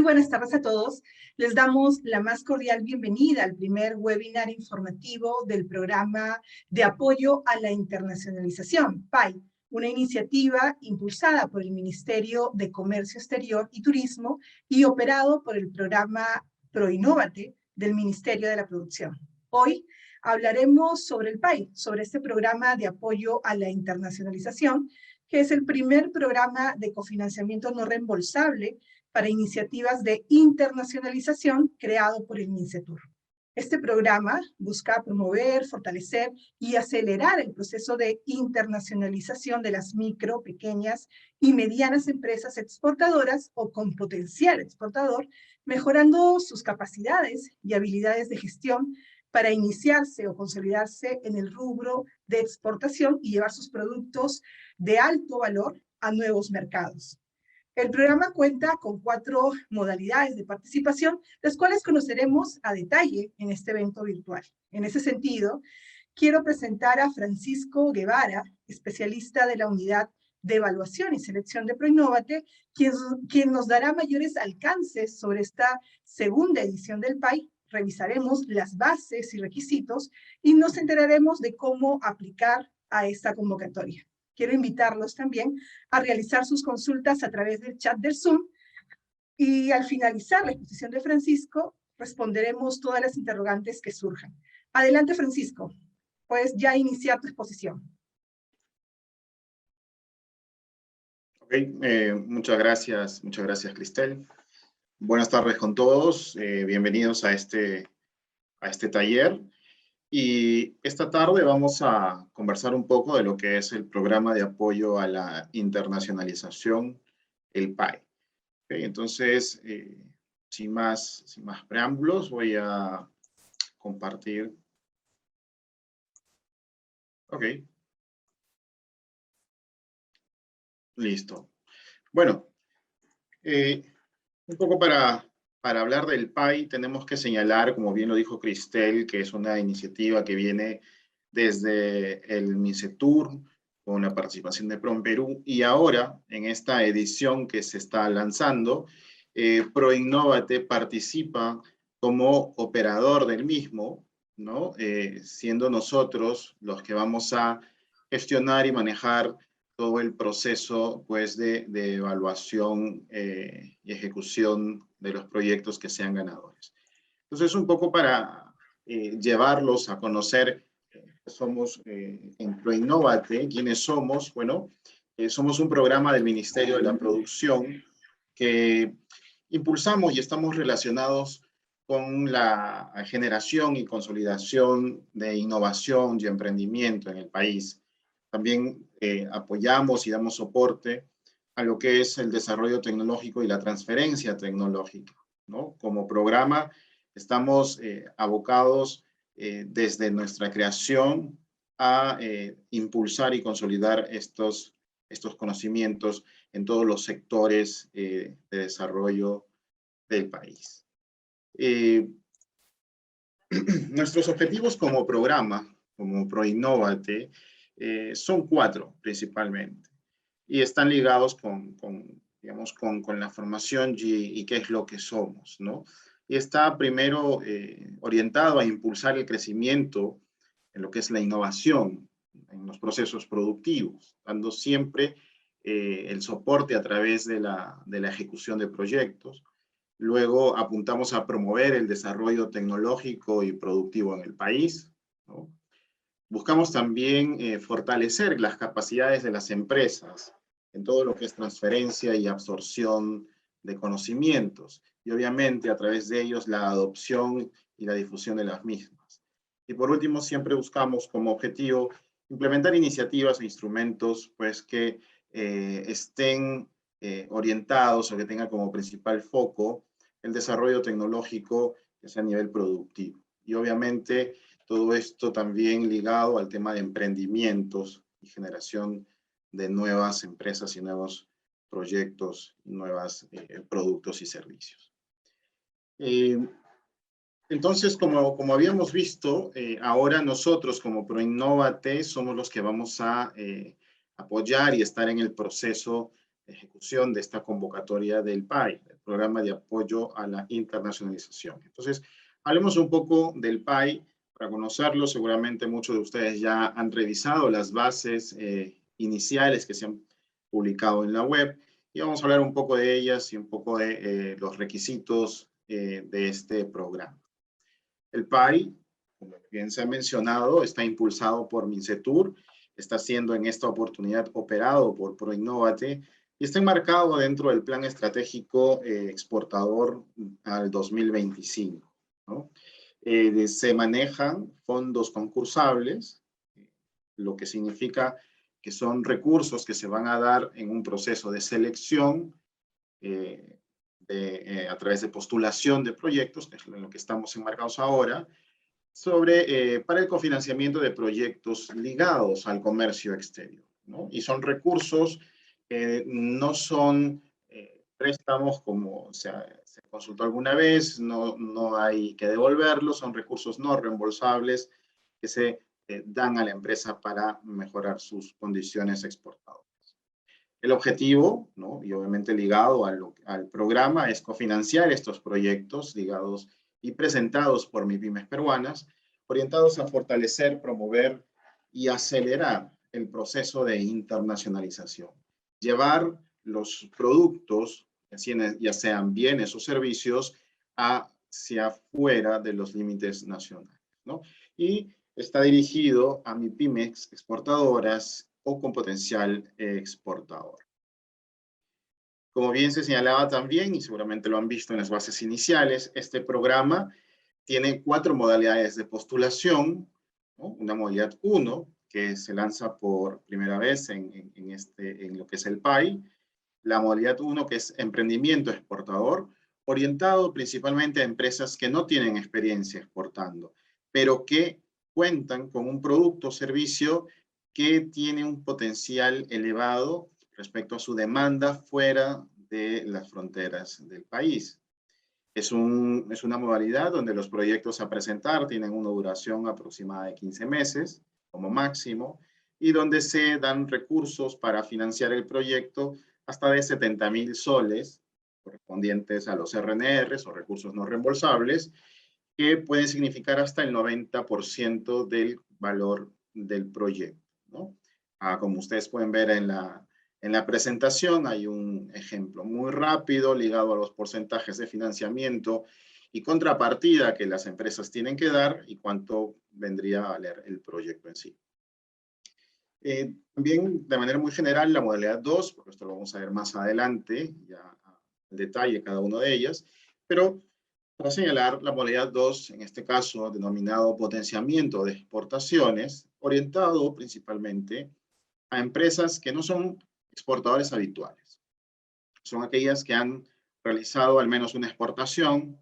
buenas tardes a todos. Les damos la más cordial bienvenida al primer webinar informativo del programa de apoyo a la internacionalización, PAI, una iniciativa impulsada por el Ministerio de Comercio Exterior y Turismo y operado por el programa ProInnovate del Ministerio de la Producción. Hoy hablaremos sobre el PAI, sobre este programa de apoyo a la internacionalización, que es el primer programa de cofinanciamiento no reembolsable para iniciativas de internacionalización creado por el MINCETUR. Este programa busca promover, fortalecer y acelerar el proceso de internacionalización de las micro, pequeñas y medianas empresas exportadoras o con potencial exportador, mejorando sus capacidades y habilidades de gestión para iniciarse o consolidarse en el rubro de exportación y llevar sus productos de alto valor a nuevos mercados. El programa cuenta con 4 modalidades de participación, las cuales conoceremos a detalle en este evento virtual. En ese sentido, quiero presentar a Francisco Guevara, especialista de la Unidad de Evaluación y Selección de ProInnovate, quien nos dará mayores alcances sobre esta segunda edición del PAI. Revisaremos las bases y requisitos y nos enteraremos de cómo aplicar a esta convocatoria. Quiero invitarlos también a realizar sus consultas a través del chat del Zoom y al finalizar la exposición de Francisco, responderemos todas las interrogantes que surjan. Adelante, Francisco. Puedes ya iniciar tu exposición. Ok, muchas gracias, Cristel. Buenas tardes con todos, bienvenidos a este taller. Y esta tarde vamos a conversar un poco de lo que es el programa de apoyo a la internacionalización, el PAI. Okay, entonces, sin más preámbulos, voy a compartir. Ok. Listo. Bueno, un poco para hablar del PAI tenemos que señalar, como bien lo dijo Cristel, que es una iniciativa que viene desde el MINCETUR, con la participación de PROMPERÚ, y ahora, en esta edición que se está lanzando, ProInnovate participa como operador del mismo, ¿no? Siendo nosotros los que vamos a gestionar y manejar todo el proceso, pues, de evaluación y ejecución de los proyectos que sean ganadores. Entonces, un poco para llevarlos a conocer, somos en ProInnovate, ¿quiénes somos? Bueno, somos un programa del Ministerio de la Producción que impulsamos y estamos relacionados con la generación y consolidación de innovación y emprendimiento en el país. También apoyamos y damos soporte a lo que es el desarrollo tecnológico y la transferencia tecnológica, ¿no? Como programa estamos abocados desde nuestra creación a impulsar y consolidar estos conocimientos en todos los sectores de desarrollo del país. Nuestros objetivos como programa, como ProInnovate, son 4 principalmente, y están ligados con la formación y qué es lo que somos, ¿no? Y está primero orientado a impulsar el crecimiento en lo que es la innovación, en los procesos productivos, dando siempre el soporte a través de la ejecución de proyectos. Luego apuntamos a promover el desarrollo tecnológico y productivo en el país, ¿no? Buscamos también fortalecer las capacidades de las empresas en todo lo que es transferencia y absorción de conocimientos, y obviamente a través de ellos la adopción y la difusión de las mismas. Y por último, siempre buscamos como objetivo implementar iniciativas e instrumentos, pues, que estén orientados o que tengan como principal foco el desarrollo tecnológico, que sea a nivel productivo. Y obviamente todo esto también ligado al tema de emprendimientos y generación de nuevas empresas y nuevos proyectos, nuevos productos y servicios. Entonces, como habíamos visto, ahora nosotros como ProInnovate somos los que vamos a apoyar y estar en el proceso ejecución de esta convocatoria del PAI, el Programa de Apoyo a la Internacionalización. Entonces, hablemos un poco del PAI. Para conocerlo, seguramente muchos de ustedes ya han revisado las bases iniciales que se han publicado en la web, y vamos a hablar un poco de ellas y un poco de los requisitos de este programa. El PAI, como bien se ha mencionado, está impulsado por MINCETUR, está siendo en esta oportunidad operado por ProInnovate y está enmarcado dentro del Plan Estratégico Exportador al 2025, ¿no? Se manejan fondos concursables, lo que significa que son recursos que se van a dar en un proceso de selección a través de postulación de proyectos, que es en lo que estamos enmarcados ahora, para el cofinanciamiento de proyectos ligados al comercio exterior, ¿no? Y son recursos que no son préstamos como se consultó alguna vez, no hay que devolverlos, son recursos no reembolsables que se dan a la empresa para mejorar sus condiciones exportadoras. El objetivo, ¿no? Y obviamente ligado al programa, es cofinanciar estos proyectos ligados y presentados por MIPYMES peruanas, orientados a fortalecer, promover y acelerar el proceso de internacionalización. Llevar los productos, ya sean bienes o servicios, hacia afuera de los límites nacionales, ¿no? Y está dirigido a MIPYMES exportadoras o con potencial exportador. Como bien se señalaba también, y seguramente lo han visto en las bases iniciales, este programa tiene 4 modalidades de postulación, ¿no? Una modalidad 1, que se lanza por primera vez en lo que es el PAI. La modalidad 1, que es emprendimiento exportador, orientado principalmente a empresas que no tienen experiencia exportando, pero que cuentan con un producto o servicio que tiene un potencial elevado respecto a su demanda fuera de las fronteras del país. Es una modalidad donde los proyectos a presentar tienen una duración aproximada de 15 meses como máximo, y donde se dan recursos para financiar el proyecto hasta de 70.000 soles correspondientes a los RNRs o recursos no reembolsables, que pueden significar hasta el 90% del valor del proyecto, ¿no? Como ustedes pueden ver en la presentación, hay un ejemplo muy rápido ligado a los porcentajes de financiamiento y contrapartida que las empresas tienen que dar y cuánto vendría a valer el proyecto en sí. También, de manera muy general, la modalidad 2, porque esto lo vamos a ver más adelante, ya en detalle cada una de ellas, pero para señalar la modalidad 2, en este caso denominado potenciamiento de exportaciones, orientado principalmente a empresas que no son exportadores habituales. Son aquellas que han realizado al menos una exportación,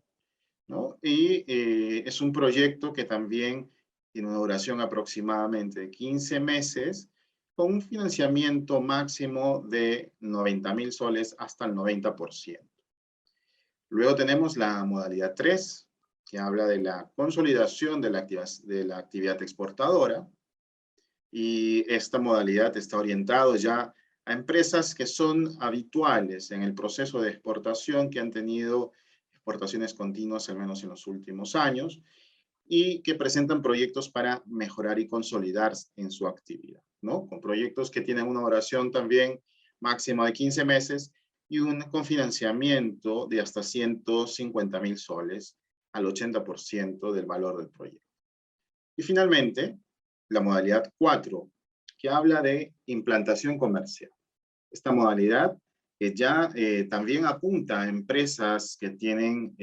¿no? Y es un proyecto que también tiene una duración aproximadamente de 15 meses, con un financiamiento máximo de 90.000 soles hasta el 90%. Luego tenemos la modalidad 3, que habla de la consolidación de la actividad exportadora. Y esta modalidad está orientada ya a empresas que son habituales en el proceso de exportación, que han tenido exportaciones continuas al menos en los últimos años y que presentan proyectos para mejorar y consolidar en su actividad, ¿no? Con proyectos que tienen una duración también máxima de 15 meses y un cofinanciamiento de hasta 150.000 soles al 80% del valor del proyecto. Y finalmente, la modalidad 4, que habla de implantación comercial. Esta modalidad que ya también apunta a empresas que tienen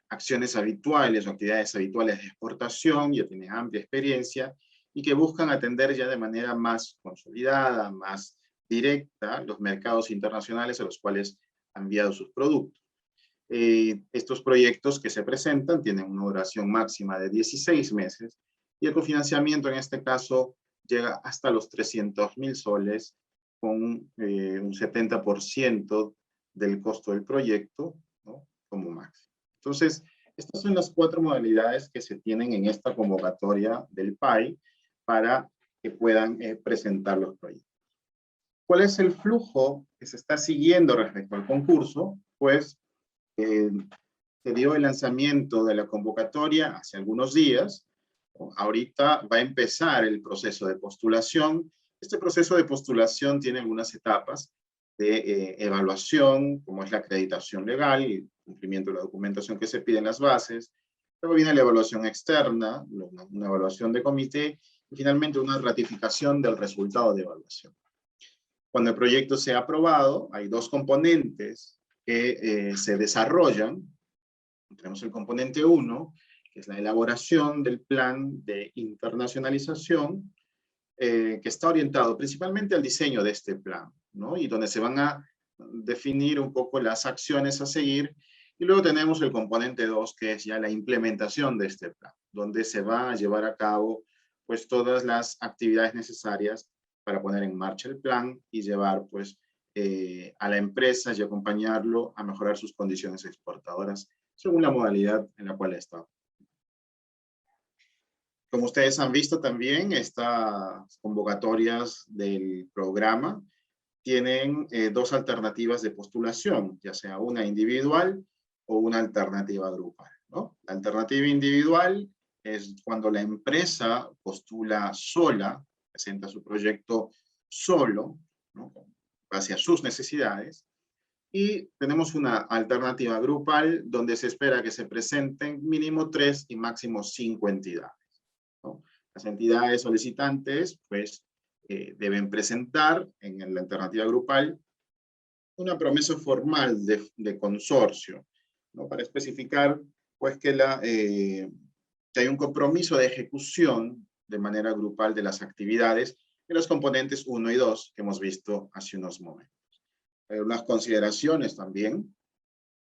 acciones habituales o actividades habituales de exportación, ya tienen amplia experiencia y que buscan atender ya de manera más consolidada, más directa, los mercados internacionales a los cuales han enviado sus productos. Estos proyectos que se presentan tienen una duración máxima de 16 meses y el cofinanciamiento en este caso llega hasta los 300.000 soles con un 70% del costo del proyecto, ¿no? Como máximo. Entonces, estas son las 4 modalidades que se tienen en esta convocatoria del PAI para que puedan presentar los proyectos. ¿Cuál es el flujo que se está siguiendo respecto al concurso? Pues se dio el lanzamiento de la convocatoria hace algunos días. Ahorita va a empezar el proceso de postulación. Este proceso de postulación tiene algunas etapas de evaluación, como es la acreditación legal, el cumplimiento de la documentación que se pide en las bases. Luego viene la evaluación externa, una evaluación de comité, y finalmente una ratificación del resultado de evaluación. Cuando el proyecto sea aprobado, hay dos componentes que se desarrollan. Tenemos el componente 1, que es la elaboración del plan de internacionalización, que está orientado principalmente al diseño de este plan, ¿no? Y donde se van a definir un poco las acciones a seguir. Y luego tenemos el componente 2, que es ya la implementación de este plan, donde se va a llevar a cabo pues todas las actividades necesarias para poner en marcha el plan y llevar pues a la empresa y acompañarlo a mejorar sus condiciones exportadoras según la modalidad en la cual está. Como ustedes han visto también, estas convocatorias del programa tienen dos alternativas de postulación, ya sea una individual o una alternativa grupal, ¿no? La alternativa individual es cuando la empresa postula sola, presenta su proyecto solo, ¿no? Base a sus necesidades. Y tenemos una alternativa grupal donde se espera que se presenten mínimo 3 y máximo 5 entidades, ¿no? Las entidades solicitantes, pues, deben presentar en la alternativa grupal una promesa formal de consorcio, ¿no? Para especificar, pues, que hay un compromiso de ejecución de manera grupal de las actividades de los componentes 1 y 2 que hemos visto hace unos momentos. Hay unas consideraciones también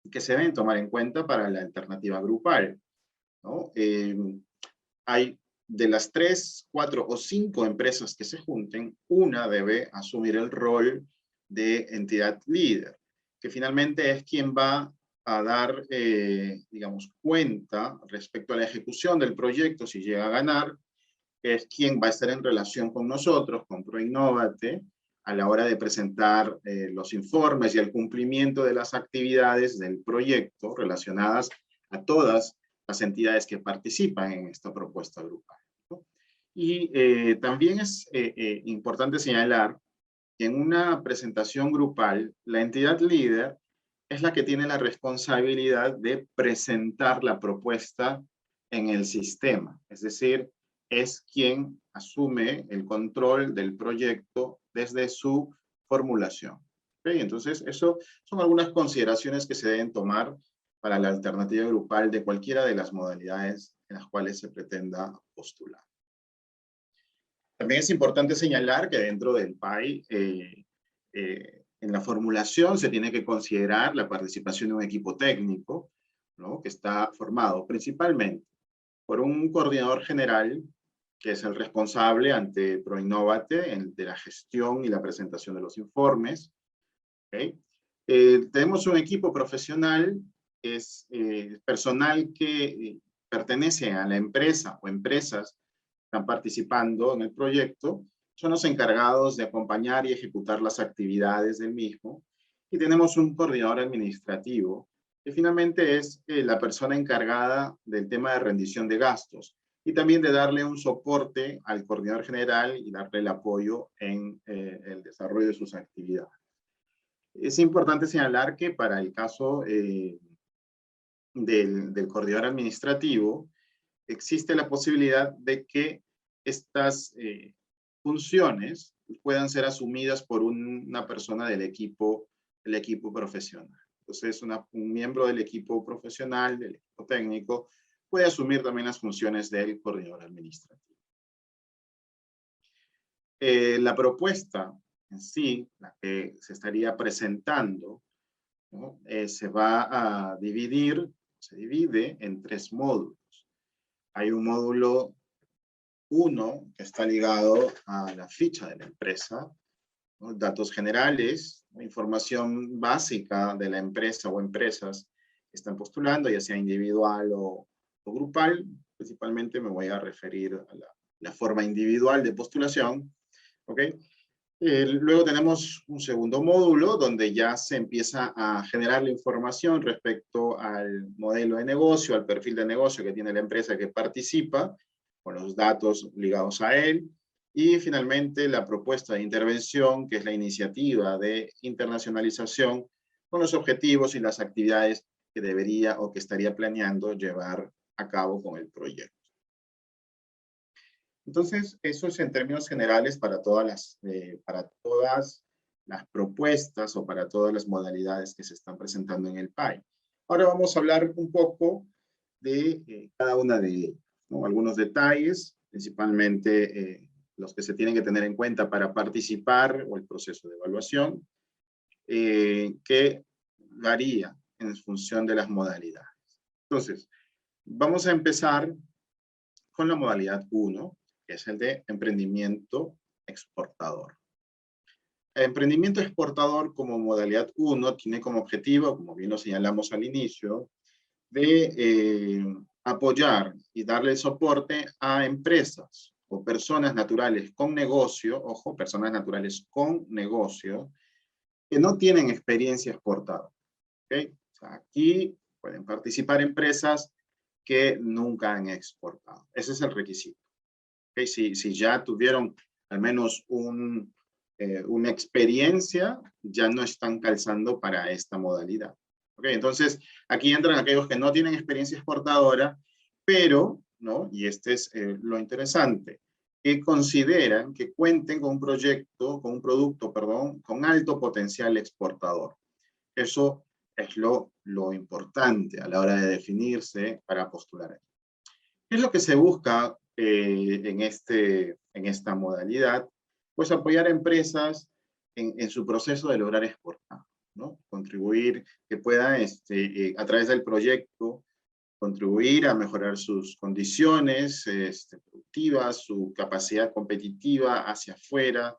que se deben tomar en cuenta para la alternativa grupal, ¿no? Hay de las 3, 4 o 5 empresas que se junten, una debe asumir el rol de entidad líder, que finalmente es quien va a dar, digamos, cuenta respecto a la ejecución del proyecto si llega a ganar, que es quien va a estar en relación con nosotros, con ProInnovate, a la hora de presentar los informes y el cumplimiento de las actividades del proyecto relacionadas a todas las entidades que participan en esta propuesta grupal, ¿no? Y también es importante señalar que en una presentación grupal, la entidad líder es la que tiene la responsabilidad de presentar la propuesta en el sistema, es decir, es quien asume el control del proyecto desde su formulación. ¿Okay? Entonces, eso son algunas consideraciones que se deben tomar para la alternativa grupal de cualquiera de las modalidades en las cuales se pretenda postular. También es importante señalar que dentro del PAI, en la formulación se tiene que considerar la participación de un equipo técnico, ¿no? Que está formado principalmente por un coordinador general, que es el responsable ante ProInnovate de la gestión y la presentación de los informes. ¿Okay? Tenemos un equipo profesional, que es personal que pertenece a la empresa o empresas que están participando en el proyecto, son los encargados de acompañar y ejecutar las actividades del mismo. Y tenemos un coordinador administrativo, que finalmente es la persona encargada del tema de rendición de gastos y también de darle un soporte al coordinador general y darle el apoyo en el desarrollo de sus actividades. Es importante señalar que para el caso del coordinador administrativo, existe la posibilidad de que estas funciones puedan ser asumidas por una persona del equipo profesional. Entonces, un miembro del equipo profesional, del equipo técnico, puede asumir también las funciones del coordinador administrativo. La propuesta en sí, la que se estaría presentando, ¿no? Se divide en 3 módulos. Hay un módulo 1 que está ligado a la ficha de la empresa, ¿no? Datos generales, información básica de la empresa o empresas que están postulando, ya sea individual o grupal. Principalmente me voy a referir a la forma individual de postulación, ¿ok? Luego tenemos un segundo módulo donde ya se empieza a generar la información respecto al modelo de negocio, al perfil de negocio que tiene la empresa que participa, con los datos ligados a él, y finalmente la propuesta de intervención, que es la iniciativa de internacionalización, con los objetivos y las actividades que debería o que estaría planeando llevar a cabo con el proyecto. Entonces, eso es en términos generales para todas las propuestas o para todas las modalidades que se están presentando en el PAI. Ahora vamos a hablar un poco de cada una de ellas, ¿no? Algunos detalles, principalmente los que se tienen que tener en cuenta para participar o el proceso de evaluación, que varía en función de las modalidades. Entonces, vamos a empezar con la modalidad 1, que es el de emprendimiento exportador. El emprendimiento exportador como modalidad 1 tiene como objetivo, como bien lo señalamos al inicio, de apoyar y darle soporte a empresas o personas naturales con negocio, ojo, personas naturales con negocio, que no tienen experiencia exportada. ¿Okay? O sea, aquí pueden participar empresas que nunca han exportado. Ese es el requisito. ¿Okay? Si ya tuvieron al menos una experiencia, ya no están calzando para esta modalidad. ¿Okay? Entonces, aquí entran aquellos que no tienen experiencia exportadora, pero, ¿no? Y este es lo interesante, que consideran que cuenten con un proyecto, con un producto, perdón, con alto potencial exportador. Eso es lo importante a la hora de definirse para postular. ¿Qué es lo que se busca en esta modalidad? Pues apoyar a empresas en su proceso de lograr exportar, ¿no? Contribuir, que pueda, a través del proyecto, contribuir a mejorar sus condiciones productivas, su capacidad competitiva hacia afuera,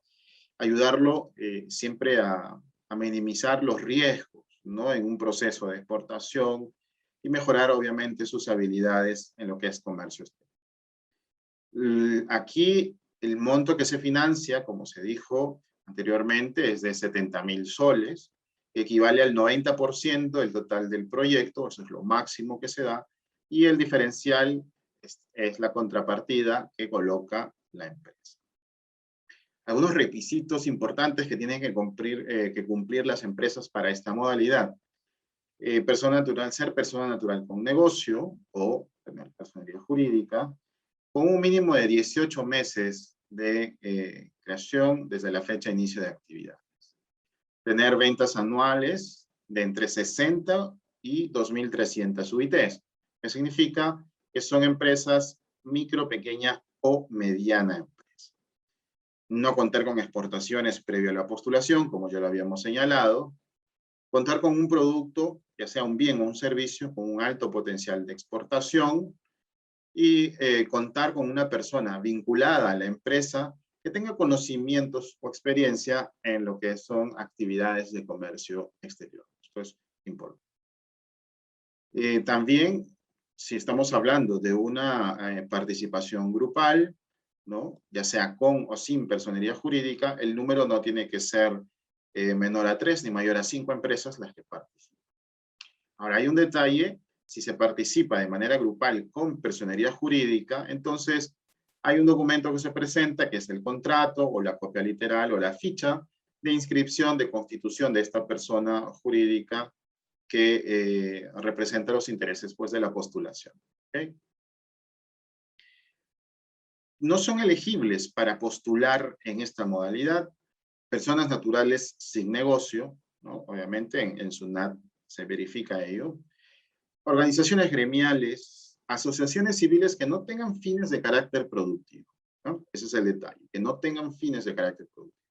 ayudarlo siempre a minimizar los riesgos, ¿no? En un proceso de exportación y mejorar obviamente sus habilidades en lo que es comercio exterior. Aquí el monto que se financia, como se dijo anteriormente, es de 70.000 soles, que equivale al 90% del total del proyecto, eso es lo máximo que se da, y el diferencial es la contrapartida que coloca la empresa. Algunos requisitos importantes que tienen que cumplir las empresas para esta modalidad. Persona natural, ser persona natural con negocio o tener personería jurídica, con un mínimo de 18 meses de creación desde la fecha de inicio de actividades. Tener ventas anuales de entre 60 y 2.300 UITs, que significa que son empresas micro, pequeña o mediana empresa. No contar con exportaciones previo a la postulación, como ya lo habíamos señalado. Contar con un producto, ya sea un bien o un servicio, con un alto potencial de exportación, y contar con una persona vinculada a la empresa que tenga conocimientos o experiencia en lo que son actividades de comercio exterior. Esto es importante. También, si estamos hablando de una participación grupal, ¿no? Ya sea con o sin personería jurídica, el número no tiene que ser menor a 3 ni mayor a 5 empresas las que participan. Ahora, hay un detalle. Si se participa de manera grupal con personería jurídica, entonces hay un documento que se presenta, que es el contrato o la copia literal o la ficha de inscripción de constitución de esta persona jurídica que representa los intereses pues, de la postulación. ¿Okay? No son elegibles para postular en esta modalidad personas naturales sin negocio, ¿no? Obviamente en SUNAT se verifica ello. Organizaciones gremiales, asociaciones civiles que no tengan fines de carácter productivo, ¿no? Ese es el detalle, que no tengan fines de carácter productivo.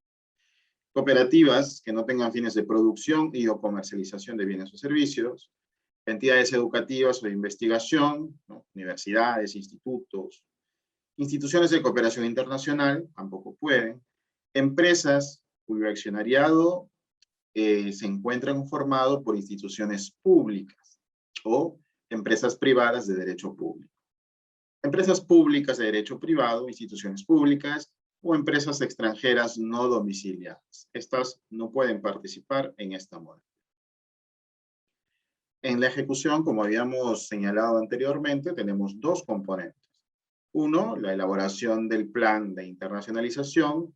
Cooperativas que no tengan fines de producción y o comercialización de bienes o servicios, entidades educativas o de investigación, ¿no? Universidades, institutos, instituciones de cooperación internacional, tampoco pueden, empresas cuyo accionariado se encuentra conformado por instituciones públicas o empresas privadas de derecho público. Empresas públicas de derecho privado, instituciones públicas, o empresas extranjeras no domiciliadas. Estas no pueden participar en esta modalidad. En la ejecución, como habíamos señalado anteriormente, tenemos dos componentes. Uno, la elaboración del plan de internacionalización,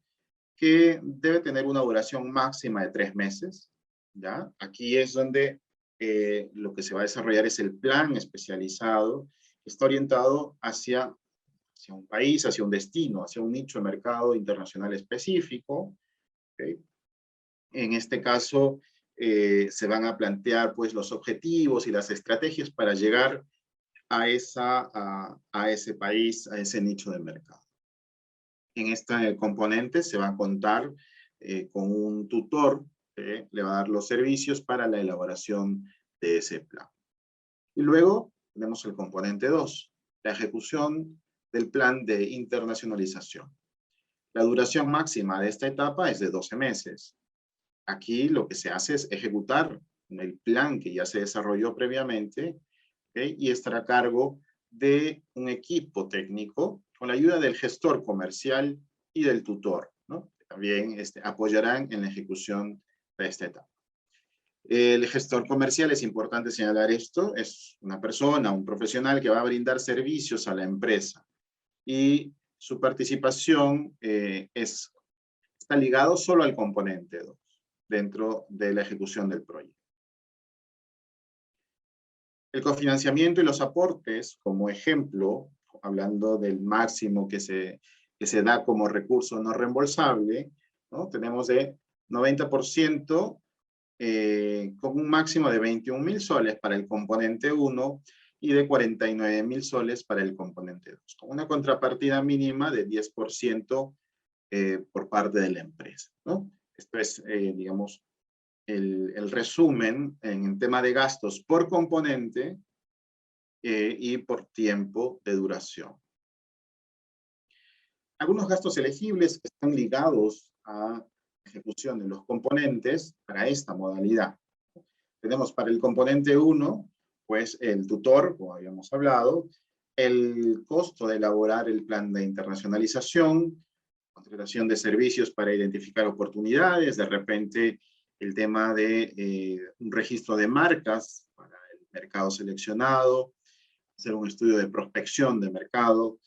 que debe tener una duración máxima de 3 meses. ¿Ya? Aquí es donde lo que se va a desarrollar es el plan especializado, que está orientado hacia un país, hacia un destino, hacia un nicho de mercado internacional específico. ¿Okay? En este caso, se van a plantear pues, los objetivos y las estrategias para llegar a ese país, a ese nicho de mercado. En este componente se va a contar con un tutor que le va a dar los servicios para la elaboración de ese plan. Y luego tenemos el componente 2, la ejecución del plan de internacionalización. La duración máxima de esta etapa es de 12 meses. Aquí lo que se hace es ejecutar el plan que ya se desarrolló previamente, ¿okay? Y estará a cargo de un equipo técnico con la ayuda del gestor comercial y del tutor, ¿no? También apoyarán en la ejecución de esta etapa. El gestor comercial, es importante señalar esto, es una persona, un profesional que va a brindar servicios a la empresa y su participación está ligado solo al componente 2 dentro de la ejecución del proyecto. El cofinanciamiento y los aportes, como ejemplo, hablando del máximo que se da como recurso no reembolsable, ¿no? Tenemos de 90% con un máximo de 21.000 soles para el componente 1 y de 49.000 soles para el componente 2, con una contrapartida mínima de 10% por parte de la empresa, ¿no? Esto es, digamos, el resumen en tema de gastos por componente y por tiempo de duración. Algunos gastos elegibles están ligados a la ejecución de los componentes para esta modalidad. Tenemos para el componente 1, pues el tutor, como habíamos hablado, el costo de elaborar el plan de internacionalización, contratación de servicios para identificar oportunidades, de repente el tema de un registro de marcas para el mercado seleccionado, hacer un estudio de prospección de mercado,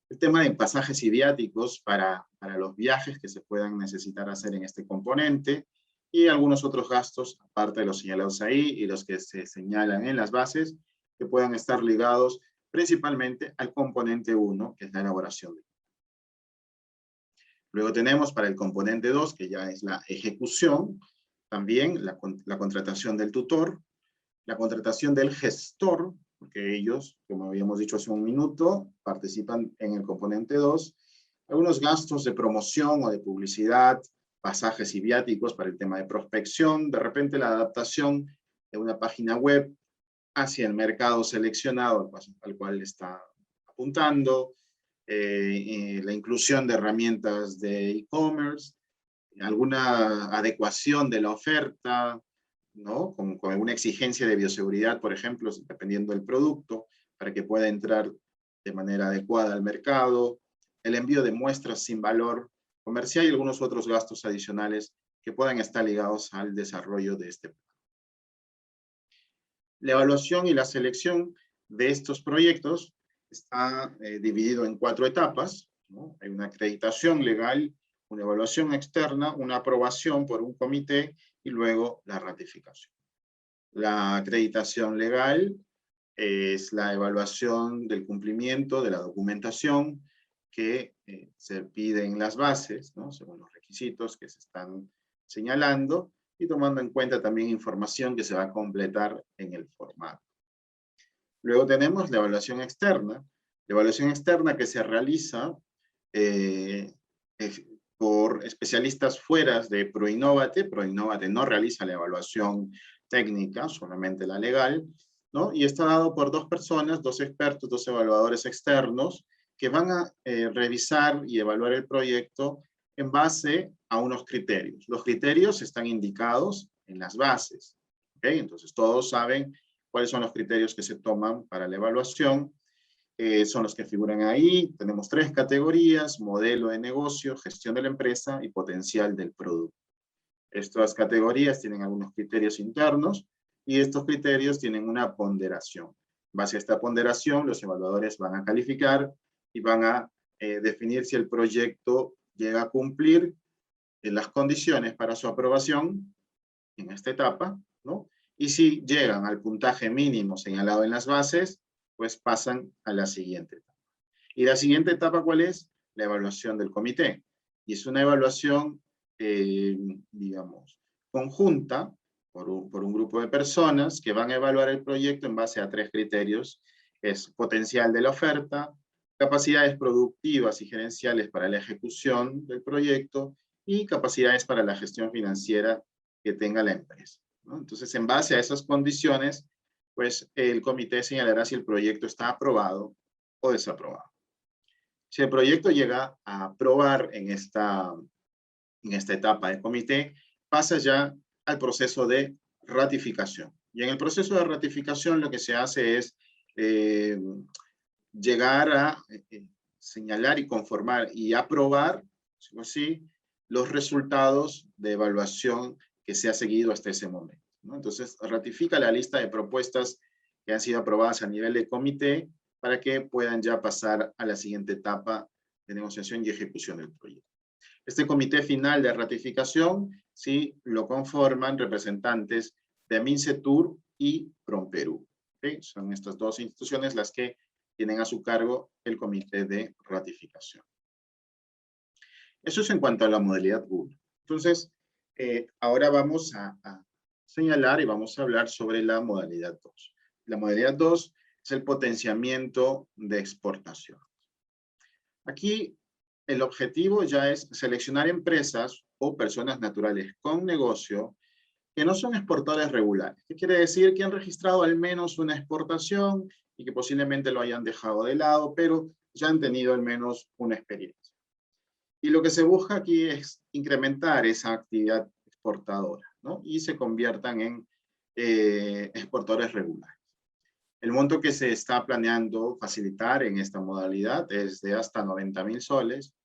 el tema de pasajes y viáticos para los viajes que se puedan necesitar hacer en este componente, y algunos otros gastos, aparte de los señalados ahí y los que se señalan en las bases, que puedan estar ligados principalmente al componente 1, que es la elaboración de. Luego tenemos para el componente 2, que ya es la ejecución, también la contratación del tutor, la contratación del gestor, porque ellos, como habíamos dicho hace un minuto, participan en el componente 2, algunos gastos de promoción o de publicidad, pasajes y viáticos para el tema de prospección, de repente la adaptación de una página web hacia el mercado seleccionado al cual está apuntando, la inclusión de herramientas de e-commerce, alguna adecuación de la oferta, ¿no? Con alguna exigencia de bioseguridad, por ejemplo, dependiendo del producto, para que pueda entrar de manera adecuada al mercado, el envío de muestras sin valor comercial y algunos otros gastos adicionales que puedan estar ligados al desarrollo de este plan. La evaluación y la selección de estos proyectos está dividido en 4 etapas, ¿no? Hay una acreditación legal, una evaluación externa, una aprobación por un comité y luego la ratificación. La acreditación legal es la evaluación del cumplimiento de la documentación que se pide en las bases, ¿no? Según los requisitos que se están señalando, y tomando en cuenta también información que se va a completar en el formato. Luego tenemos la evaluación externa. La evaluación externa que se realiza por especialistas fuera de ProInnovate. ProInnovate no realiza la evaluación técnica, solamente la legal, ¿no? Y está dado por 2 personas, 2 expertos, 2 evaluadores externos, que van a revisar y evaluar el proyecto en base a unos criterios. Los criterios están indicados en las bases, ¿okay? Entonces todos saben cuáles son los criterios que se toman para la evaluación. son los que figuran ahí. Tenemos 3 categorías: modelo de negocio, gestión de la empresa y potencial del producto. Estas categorías tienen algunos criterios internos y estos criterios tienen una ponderación. En base a esta ponderación, los evaluadores van a calificar y van a definir si el proyecto llega a cumplir las condiciones para su aprobación en esta etapa, ¿no? Y si llegan al puntaje mínimo señalado en las bases, pues pasan a la siguiente etapa. ¿Y la siguiente etapa cuál es? La evaluación del comité. Y es una evaluación, digamos, conjunta por un grupo de personas que van a evaluar el proyecto en base a 3 criterios. Es potencial de la oferta, capacidades productivas y gerenciales para la ejecución del proyecto y capacidades para la gestión financiera que tenga la empresa, ¿no? Entonces, en base a esas condiciones, pues el comité señalará si el proyecto está aprobado o desaprobado. Si el proyecto llega a aprobar en esta etapa del comité, pasa ya al proceso de ratificación. Y en el proceso de ratificación lo que se hace es llegar a señalar y conformar y aprobar, así, los resultados de evaluación que se ha seguido hasta ese momento, ¿no? Entonces, ratifica la lista de propuestas que han sido aprobadas a nivel de comité para que puedan ya pasar a la siguiente etapa de negociación y ejecución del proyecto. Este comité final de ratificación, sí, lo conforman representantes de Mincetur y Promperú, ¿okay? Son estas 2 instituciones las que tienen a su cargo el comité de ratificación. Eso es en cuanto a la modalidad 1. Entonces, ahora vamos a señalar y vamos a hablar sobre la modalidad 2. La modalidad 2 es el potenciamiento de exportación. Aquí el objetivo ya es seleccionar empresas o personas naturales con negocio que no son exportadores regulares. ¿Qué quiere decir? Que han registrado al menos una exportación y que posiblemente lo hayan dejado de lado, pero ya han tenido al menos una experiencia. Y lo que se busca aquí es incrementar esa actividad exportadora, ¿no? Y se conviertan en exportadores regulares. El monto que se está planeando facilitar en esta modalidad es de hasta 90.000 soles,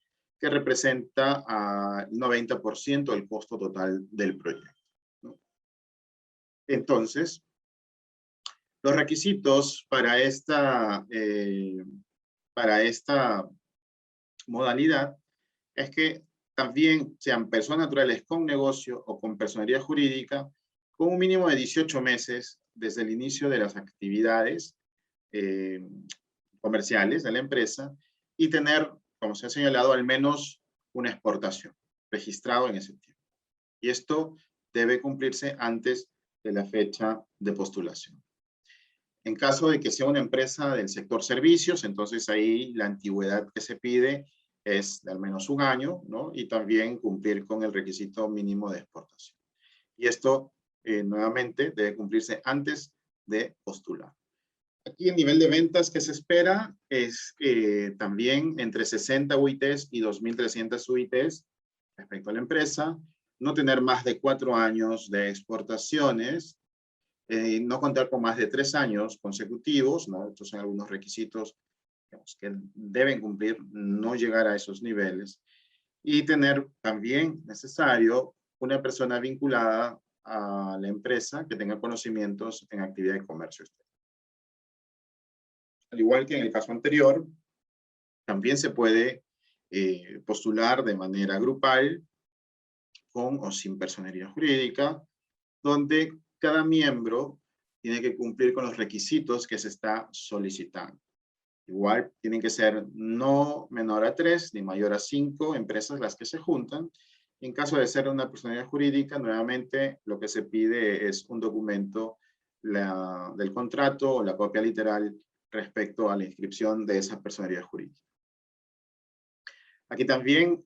que representa al 90% del costo total del proyecto, ¿no? Entonces, los requisitos para esta modalidad es que también sean personas naturales con negocio o con personería jurídica con un mínimo de 18 meses desde el inicio de las actividades comerciales de la empresa y tener, como se ha señalado, al menos una exportación registrado en ese tiempo. Y esto debe cumplirse antes de la fecha de postulación. En caso de que sea una empresa del sector servicios, entonces ahí la antigüedad que se pide es de al menos 1 año, ¿no? Y también cumplir con el requisito mínimo de exportación. Y esto, nuevamente, debe cumplirse antes de postular. Aquí el nivel de ventas que se espera es también entre 60 UITs y 2.300 UITs respecto a la empresa, no tener más de 4 años de exportaciones, no contar con más de 3 años consecutivos, ¿no? Estos son algunos requisitos, digamos, que deben cumplir, no llegar a esos niveles, y tener también necesario una persona vinculada a la empresa que tenga conocimientos en actividad de comercio exterior. Al igual que en el caso anterior, también se puede postular de manera grupal, con o sin personería jurídica, donde cada miembro tiene que cumplir con los requisitos que se está solicitando. Igual tienen que ser no menor a 3 ni mayor a 5 empresas las que se juntan. En caso de ser una personalidad jurídica, nuevamente lo que se pide es un documento del contrato o la copia literal respecto a la inscripción de esa personalidad jurídica. Aquí también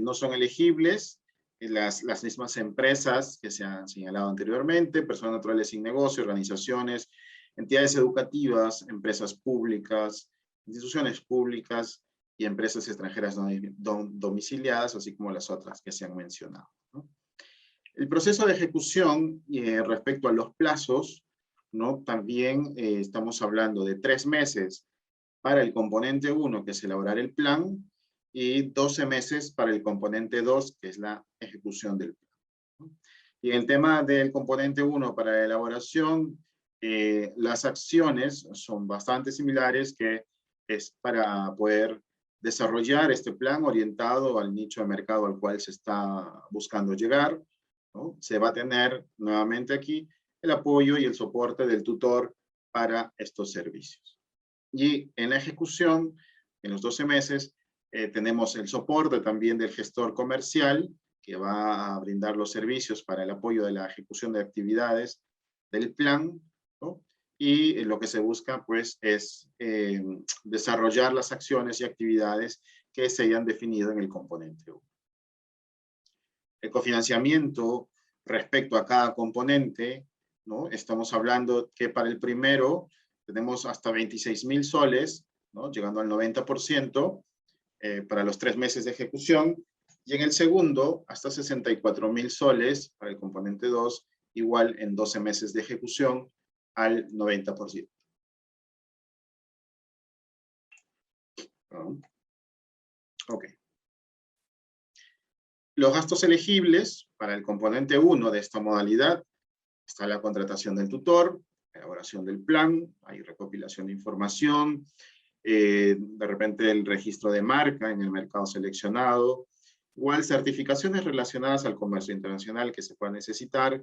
no son elegibles las mismas empresas que se han señalado anteriormente, personas naturales sin negocio, organizaciones, entidades educativas, empresas públicas, instituciones públicas y empresas extranjeras no domiciliadas, así como las otras que se han mencionado, ¿no? El proceso de ejecución respecto a los plazos, ¿no? También estamos hablando de 3 meses para el componente 1, que es elaborar el plan, y 12 meses para el componente 2, que es la ejecución del plan, ¿no? Y en el tema del componente 1 para la elaboración, las acciones son bastante similares, que es para poder desarrollar este plan orientado al nicho de mercado al cual se está buscando llegar, ¿no? Se va a tener nuevamente aquí el apoyo y el soporte del tutor para estos servicios. Y en la ejecución, en los 12 meses, tenemos el soporte también del gestor comercial, que va a brindar los servicios para el apoyo de la ejecución de actividades del plan, ¿no? Y lo que se busca, pues, es desarrollar las acciones y actividades que se hayan definido en el componente 1. El cofinanciamiento respecto a cada componente, ¿no? Estamos hablando que para el primero tenemos hasta 26.000 soles, ¿no? Llegando al 90%, para los 3 meses de ejecución, y en el segundo hasta 64.000 soles para el componente 2, igual en 12 meses de ejecución al 90%. ¿No? Ok. Los gastos elegibles para el componente 1 de esta modalidad está la contratación del tutor, la elaboración del plan, hay recopilación de información, de repente el registro de marca en el mercado seleccionado, igual certificaciones relacionadas al comercio internacional que se puedan necesitar,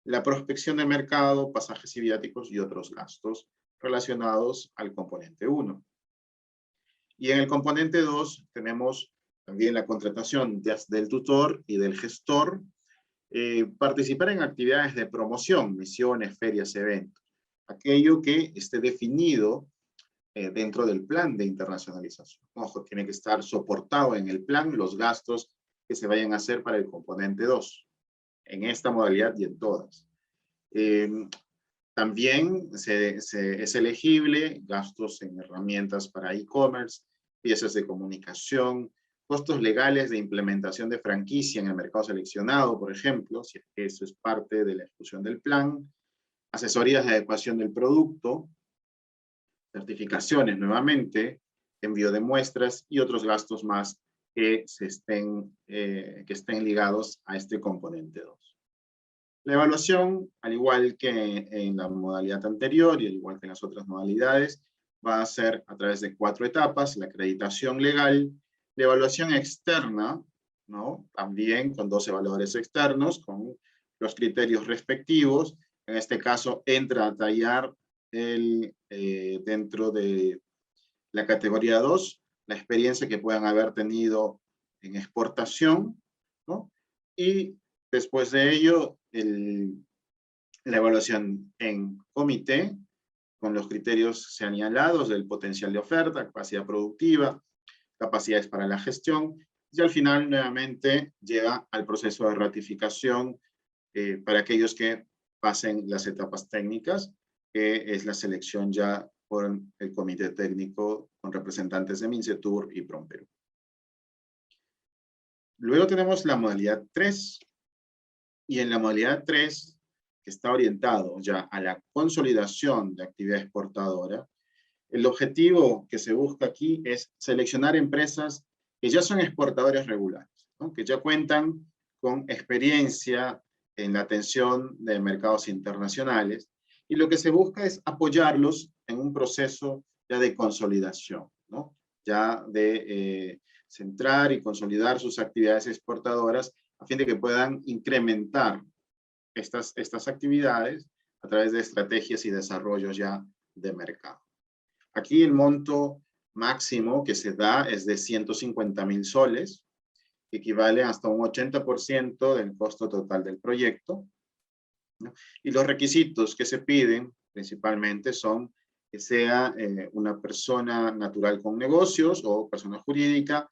la prospección de mercado, pasajes y viáticos y otros gastos relacionados al componente 1. Y en el componente 2 tenemos también la contratación del tutor y del gestor, participar en actividades de promoción, misiones, ferias, eventos, aquello que esté definido dentro del plan de internacionalización. Ojo, tiene que estar soportado en el plan los gastos que se vayan a hacer para el componente 2, en esta modalidad y en todas. También es elegible gastos en herramientas para e-commerce, piezas de comunicación, costos legales de implementación de franquicia en el mercado seleccionado, por ejemplo, si es que eso es parte de la ejecución del plan, asesorías de adecuación del producto, certificaciones nuevamente, envío de muestras y otros gastos más que estén ligados a este componente 2. La evaluación, al igual que en la modalidad anterior y al igual que en las otras modalidades, va a ser a través de 4 etapas: la acreditación legal, la evaluación externa, ¿no? También con 2 evaluadores externos, con los criterios respectivos. En este caso entra a tallar dentro de la categoría 2, la experiencia que puedan haber tenido en exportación, ¿no? Y después de ello, la evaluación en comité, con los criterios señalados del potencial de oferta, capacidad productiva, capacidades para la gestión, y al final nuevamente llega al proceso de ratificación para aquellos que pasen las etapas técnicas, que es la selección ya por el comité técnico con representantes de Mincetur y Promperú. Luego tenemos la modalidad 3, y en la modalidad 3, que está orientado ya a la consolidación de actividad exportadora, el objetivo que se busca aquí es seleccionar empresas que ya son exportadores regulares, ¿no? Que ya cuentan con experiencia en la atención de mercados internacionales, y lo que se busca es apoyarlos en un proceso ya de consolidación, ¿no? Ya de centrar y consolidar sus actividades exportadoras a fin de que puedan incrementar estas actividades a través de estrategias y desarrollos ya de mercado. Aquí el monto máximo que se da es de 150.000 soles, que equivale hasta un 80% del costo total del proyecto, ¿no? Y los requisitos que se piden principalmente son que sea una persona natural con negocios o persona jurídica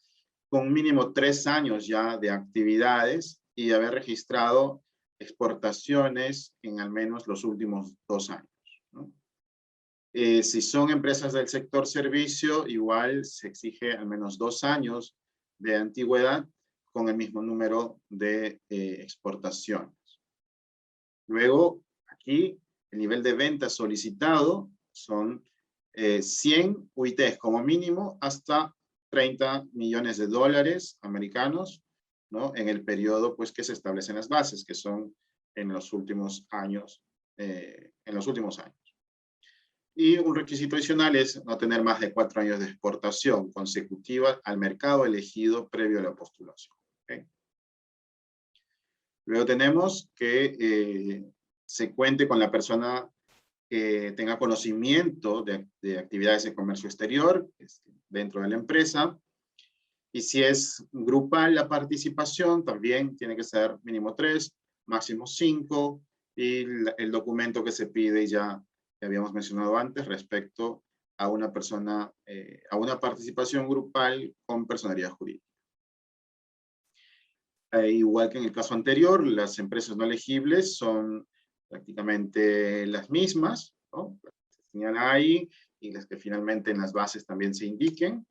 con mínimo 3 años ya de actividades y haber registrado exportaciones en al menos los últimos 2 años, ¿no? Si son empresas del sector servicio, igual se exige al menos 2 años de antigüedad con el mismo número de exportaciones. Luego, aquí, el nivel de venta solicitado son 100 UITs como mínimo hasta 30 millones de dólares americanos, ¿no? En el periodo pues, que se establecen las bases, que son en los últimos años. Y un requisito adicional es no tener más de 4 años de exportación consecutiva al mercado elegido previo a la postulación. ¿Okay? Luego tenemos que se cuente con la persona que tenga conocimiento de actividades de comercio exterior dentro de la empresa. Y si es grupal la participación, también tiene que ser mínimo 3, máximo 5, y el documento que se pide ya que habíamos mencionado antes respecto a una persona, a una participación grupal con personalidad jurídica. Igual que en el caso anterior, las empresas no elegibles son prácticamente las mismas, ¿no? Se señala ahí, y las que finalmente en las bases también se indiquen.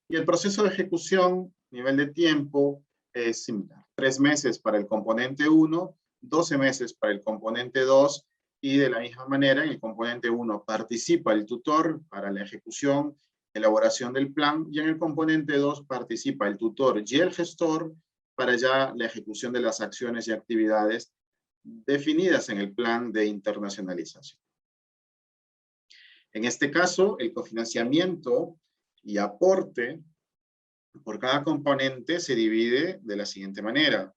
Y el proceso de ejecución, nivel de tiempo, es similar. 3 meses para el componente 1, 12 meses para el componente 2, y de la misma manera, en el componente 1 participa el tutor para la ejecución, elaboración del plan, y en el componente 2 participa el tutor y el gestor para ya la ejecución de las acciones y actividades definidas en el plan de internacionalización. En este caso, el cofinanciamiento y aporte por cada componente se divide de la siguiente manera.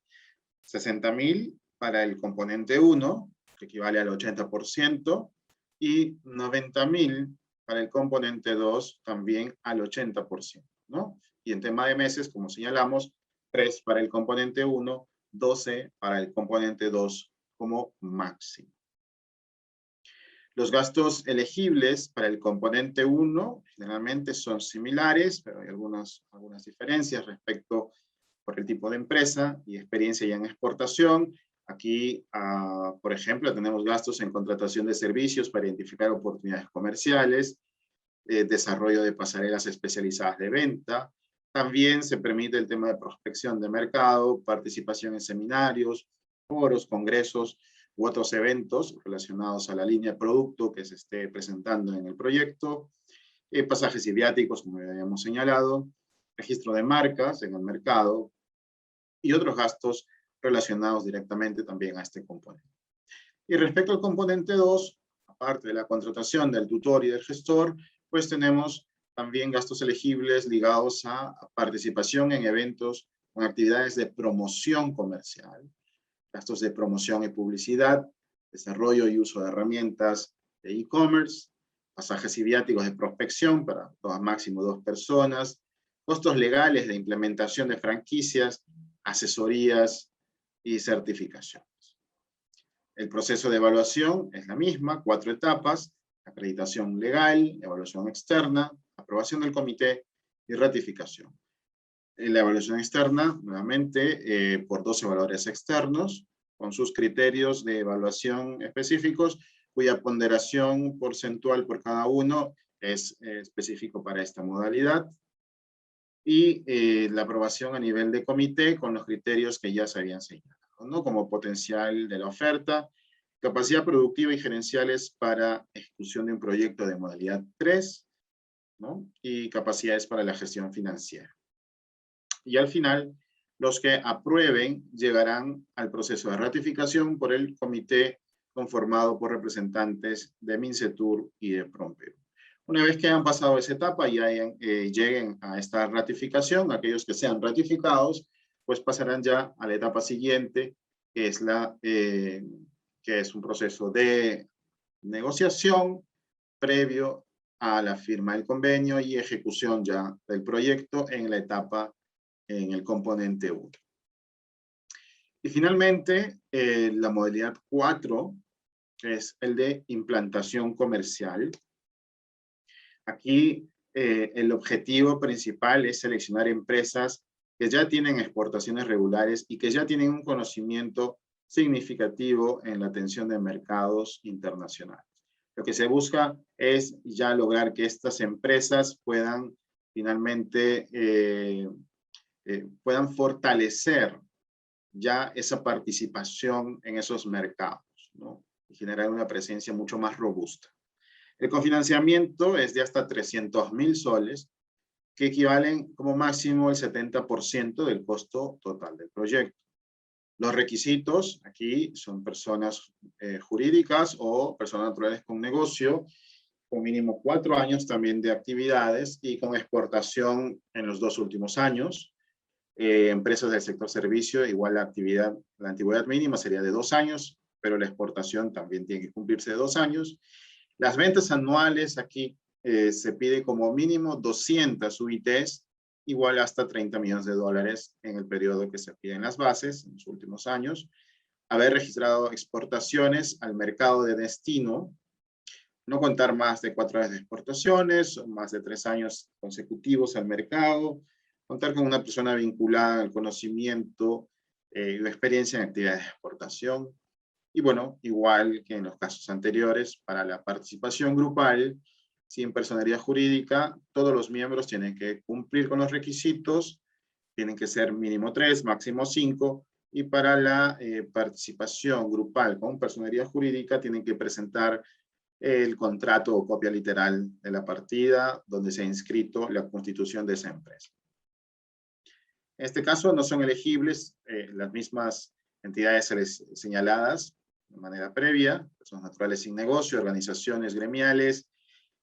60.000 para el componente 1, que equivale al 80%, y 90.000 para el componente 2, también al 80%, ¿no? Y en tema de meses, como señalamos, 3 para el componente 1, 12 para el componente 2 como máximo. Los gastos elegibles para el componente 1 generalmente son similares, pero hay algunas diferencias respecto por el tipo de empresa y experiencia ya en exportación. Aquí, por ejemplo, tenemos gastos en contratación de servicios para identificar oportunidades comerciales, desarrollo de pasarelas especializadas de venta. También se permite el tema de prospección de mercado, participación en seminarios, foros, congresos u otros eventos relacionados a la línea de producto que se esté presentando en el proyecto, pasajes y viáticos, como ya habíamos señalado, registro de marcas en el mercado y otros gastos relacionados directamente también a este componente. Y respecto al componente 2, aparte de la contratación del tutor y del gestor, pues tenemos también gastos elegibles ligados a participación en eventos con actividades de promoción comercial, gastos de promoción y publicidad, desarrollo y uso de herramientas de e-commerce, pasajes y viáticos de prospección para máximo 2 personas, costos legales de implementación de franquicias, asesorías y certificaciones. El proceso de evaluación es la misma, 4 etapas: acreditación legal, evaluación externa, aprobación del comité y ratificación. La evaluación externa, nuevamente, por 2 evaluadores externos, con sus criterios de evaluación específicos, cuya ponderación porcentual por cada uno es específico para esta modalidad. Y la aprobación a nivel de comité con los criterios que ya se habían señalado, ¿no? Como potencial de la oferta, capacidad productiva y gerenciales para ejecución de un proyecto de modalidad 3, ¿no? Y capacidades para la gestión financiera. Y al final, los que aprueben llegarán al proceso de ratificación por el comité conformado por representantes de Mincetur y de PROMPERÚ. Una vez que hayan pasado esa etapa y lleguen a esta ratificación, aquellos que sean ratificados, pues pasarán ya a la etapa siguiente, que es un proceso de negociación previo a la firma del convenio y ejecución ya del proyecto en la etapa, en el componente 1. Y finalmente, la modalidad 4, que es el de implantación comercial. Aquí el objetivo principal es seleccionar empresas que ya tienen exportaciones regulares y que ya tienen un conocimiento significativo en la atención de mercados internacionales. Lo que se busca es ya lograr que estas empresas puedan finalmente puedan fortalecer ya esa participación en esos mercados, ¿no? Y generar una presencia mucho más robusta. El cofinanciamiento es de hasta 300.000 soles, que equivalen como máximo el 70% del costo total del proyecto. Los requisitos aquí son personas jurídicas o personas naturales con negocio, con mínimo 4 años también de actividades y con exportación en los 2 últimos años. Empresas del sector servicio, igual la antigüedad mínima sería de 2 años, pero la exportación también tiene que cumplirse de 2 años. Las ventas anuales aquí se pide como mínimo 200 UITs, igual hasta 30 millones de dólares en el periodo que se piden las bases, en los últimos años. Haber registrado exportaciones al mercado de destino, no contar más de 4 años de exportaciones, o más de 3 años consecutivos al mercado, contar con una persona vinculada al conocimiento y la experiencia en actividades de exportación. Y bueno, igual que en los casos anteriores, para la participación grupal, sin personería jurídica, todos los miembros tienen que cumplir con los requisitos, tienen que ser mínimo 3, máximo 5, y para la participación grupal con personería jurídica tienen que presentar el contrato o copia literal de la partida donde se ha inscrito la constitución de esa empresa. En este caso no son elegibles las mismas entidades señaladas de manera previa, personas naturales sin negocio, organizaciones gremiales,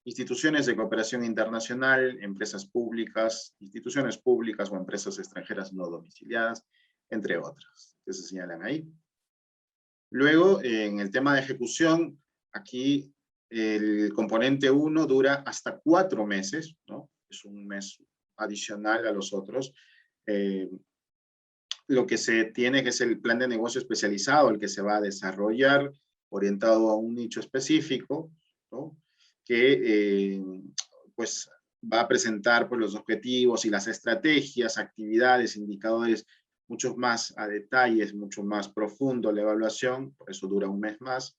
instituciones de cooperación internacional, empresas públicas, instituciones públicas o empresas extranjeras no domiciliadas, entre otras, que se señalan ahí. Luego, en el tema de ejecución, aquí el componente 1 dura hasta 4 meses, ¿no? Es un mes adicional a los otros. Lo que se tiene que es el plan de negocio especializado, el que se va a desarrollar, orientado a un nicho específico, ¿no? Que pues va a presentar pues, los objetivos y las estrategias, actividades, indicadores, mucho más a detalles, mucho más profundo la evaluación, por eso dura un mes más,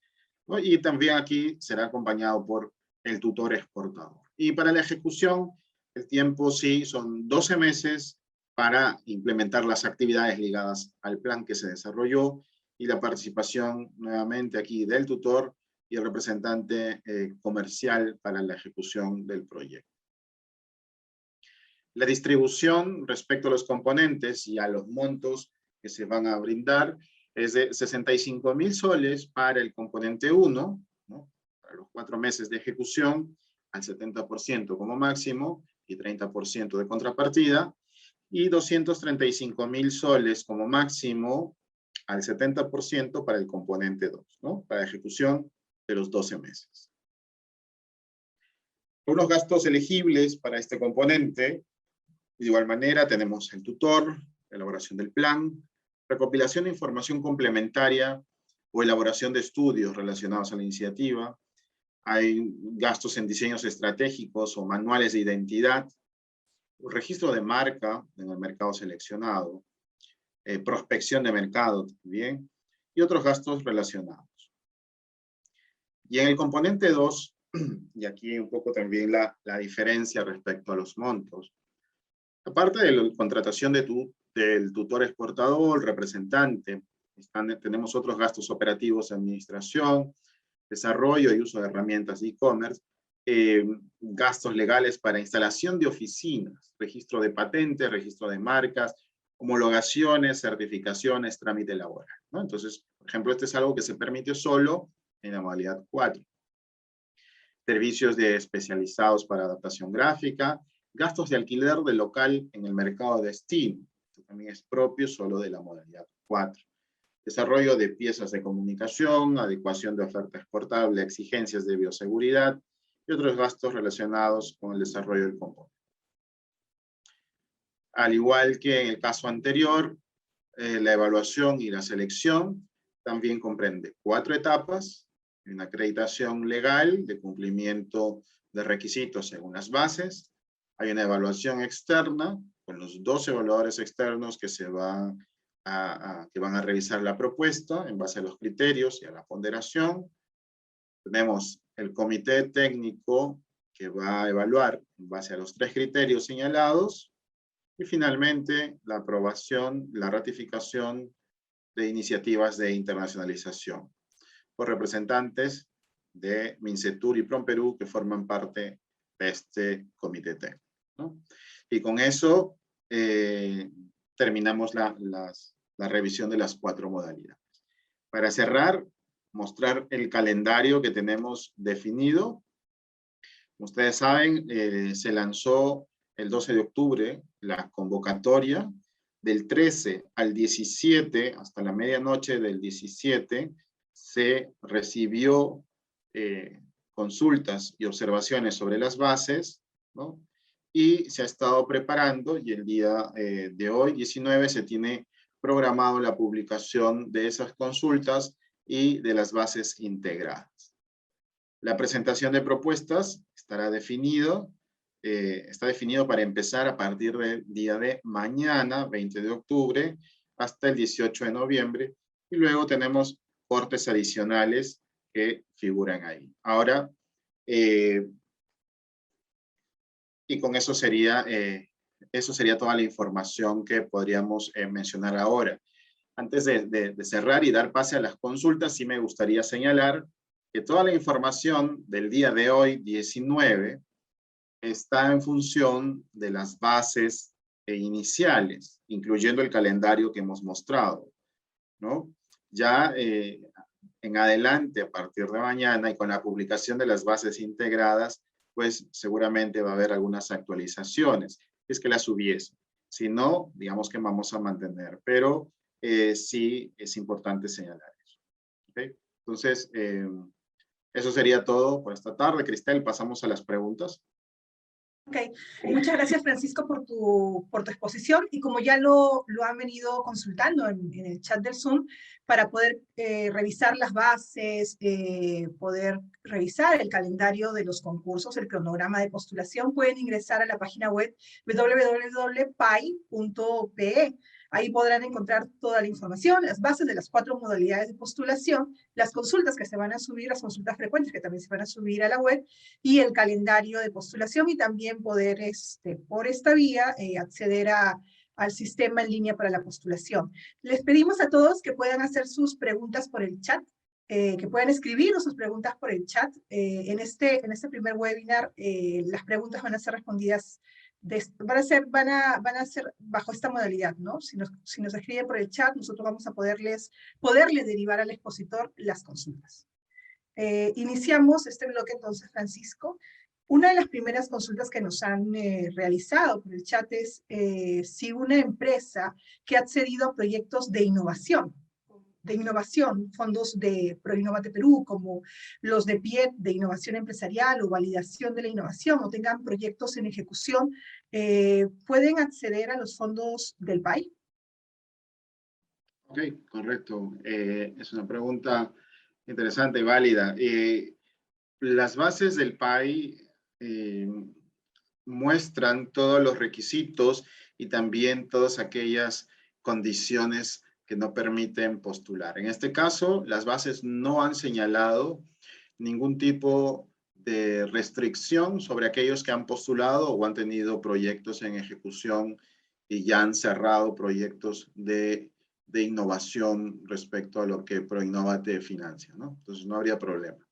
¿no? Y también aquí será acompañado por el tutor exportador. Y para la ejecución, el tiempo sí son 12 meses para implementar las actividades ligadas al plan que se desarrolló y la participación nuevamente aquí del tutor y el representante comercial para la ejecución del proyecto. La distribución respecto a los componentes y a los montos que se van a brindar es de 65.000 soles para el componente 1, ¿no? Para los 4 meses de ejecución, al 70% como máximo y 30% de contrapartida, y 235.000 soles como máximo al 70% para el componente 2, ¿no? Para ejecución de los 12 meses. Unos gastos elegibles para este componente, de igual manera tenemos el tutor, elaboración del plan, recopilación de información complementaria o elaboración de estudios relacionados a la iniciativa. Hay gastos en diseños estratégicos o manuales de identidad, registro de marca en el mercado seleccionado, prospección de mercado también, y otros gastos relacionados. Y en el componente 2, y aquí un poco también la diferencia respecto a los montos, aparte de la contratación del tutor exportador, representante, tenemos otros gastos operativos de administración, desarrollo y uso de herramientas de e-commerce, gastos legales para instalación de oficinas, registro de patentes, registro de marcas, homologaciones, certificaciones, trámite laboral, ¿no? Entonces, por ejemplo, este es algo que se permitió solo en la modalidad 4. Servicios especializados para adaptación gráfica, gastos de alquiler de local en el mercado de destino, que también es propio solo de la modalidad 4. Desarrollo de piezas de comunicación, adecuación de oferta exportable, exigencias de bioseguridad y otros gastos relacionados con el desarrollo del componente. Al igual que en el caso anterior, la evaluación y la selección también comprende 4 etapas: una acreditación legal de cumplimiento de requisitos según las bases, hay una evaluación externa con los 2 evaluadores externos que van a revisar la propuesta en base a los criterios y a la ponderación. Tenemos el comité técnico que va a evaluar en base a los 3 criterios señalados. Y finalmente, la aprobación, la ratificación de iniciativas de internacionalización por representantes de Mincetur y PROMPERÚ que forman parte de este comité técnico, ¿no? Y con eso terminamos la revisión de las 4 modalidades. Para cerrar, mostrar el calendario que tenemos definido. Ustedes saben, se lanzó el 12 de octubre la convocatoria. Del 13 al 17, hasta la medianoche del 17, se recibió consultas y observaciones sobre las bases, ¿no? Y se ha estado preparando, y el día de hoy, 19, se tiene programado la publicación de esas consultas y de las bases integradas. La presentación de propuestas estará definido, está definido para empezar a partir del día de mañana, 20 de octubre, hasta el 18 de noviembre, y luego tenemos cortes adicionales que figuran ahí. Ahora, y con eso sería toda la información que podríamos mencionar ahora. Antes de cerrar y dar pase a las consultas, sí me gustaría señalar que toda la información del día de hoy, 19, está en función de las bases iniciales, incluyendo el calendario que hemos mostrado, ¿no? Ya en adelante, a partir de mañana y con la publicación de las bases integradas, pues seguramente va a haber algunas actualizaciones, es que las hubiese. Si no, digamos que vamos a mantener, pero sí es importante señalar eso. ¿Okay? Entonces, eso sería todo por esta tarde. Cristel, pasamos a las preguntas. Ok, muchas gracias Francisco por tu exposición, y como ya lo han venido consultando en el chat del Zoom, para poder revisar las bases, poder revisar el calendario de los concursos, el cronograma de postulación, pueden ingresar a la página web www.pai.pe. Ahí podrán encontrar toda la información, las bases de las 4 modalidades de postulación, las consultas que se van a subir, las consultas frecuentes que también se van a subir a la web, y el calendario de postulación, y también poder, por esta vía, acceder al sistema en línea para la postulación. Les pedimos a todos que puedan hacer sus preguntas por el chat, que puedan escribir sus preguntas por el chat. En este primer webinar, las preguntas van a ser respondidas, van a ser bajo esta modalidad, ¿no? Si nos escriben por el chat, nosotros vamos a poderle derivar al expositor las consultas. Iniciamos este bloque entonces, Francisco. Una de las primeras consultas que nos han realizado por el chat es si una empresa que ha accedido a proyectos de innovación, fondos de ProInnovate Perú, como los de PIET, de innovación empresarial o validación de la innovación, o tengan proyectos en ejecución, ¿pueden acceder a los fondos del PAI? Ok, correcto. Es una pregunta interesante y válida. Las bases del PAI muestran todos los requisitos y también todas aquellas condiciones que no permiten postular. En este caso, las bases no han señalado ningún tipo de restricción sobre aquellos que han postulado o han tenido proyectos en ejecución y ya han cerrado proyectos de innovación respecto a lo que ProInnovate financia, ¿no? Entonces no habría problema.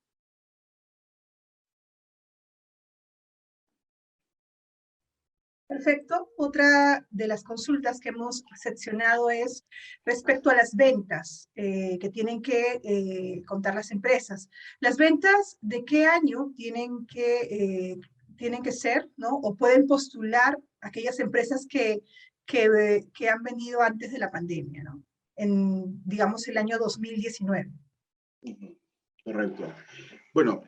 Perfecto. Otra de las consultas que hemos seccionado es respecto a las ventas que tienen que contar las empresas. ¿Las ventas de qué año tienen que ser, ¿no? O pueden postular aquellas empresas que han venido antes de la pandemia, ¿no? En, digamos, el año 2019. Correcto. Bueno,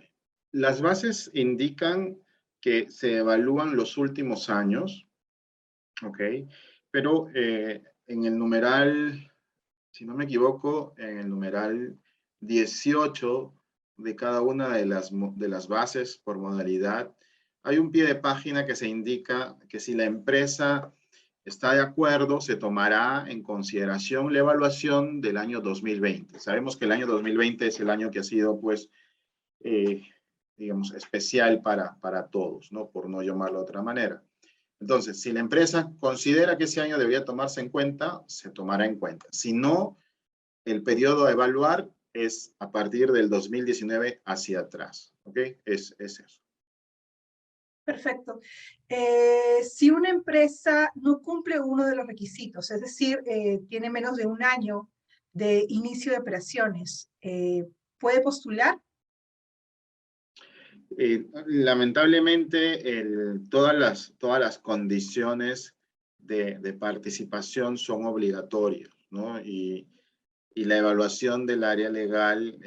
las bases indican que se evalúan los últimos años, ¿ok? Pero en el numeral, si no me equivoco, en el numeral 18 de cada una de las bases por modalidad, hay un pie de página que se indica que si la empresa está de acuerdo, se tomará en consideración la evaluación del año 2020. Sabemos que el año 2020 es el año que ha sido, pues, digamos, especial para todos, ¿no? Por no llamarlo de otra manera. Entonces, si la empresa considera que ese año debería tomarse en cuenta, se tomará en cuenta. Si no, el periodo a evaluar es a partir del 2019 hacia atrás, ¿ok? Es eso. Perfecto. Si una empresa no cumple uno de los requisitos, es decir, tiene menos de un año de inicio de operaciones, ¿puede postular? Lamentablemente, todas las condiciones de participación son obligatorias, ¿no? Y la evaluación del área legal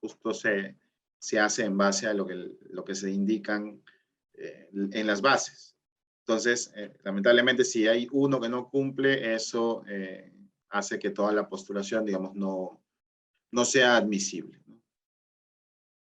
justo se hace en base a lo que se indican en las bases. Entonces, lamentablemente, si hay uno que no cumple, eso hace que toda la postulación, digamos, no sea admisible, ¿no?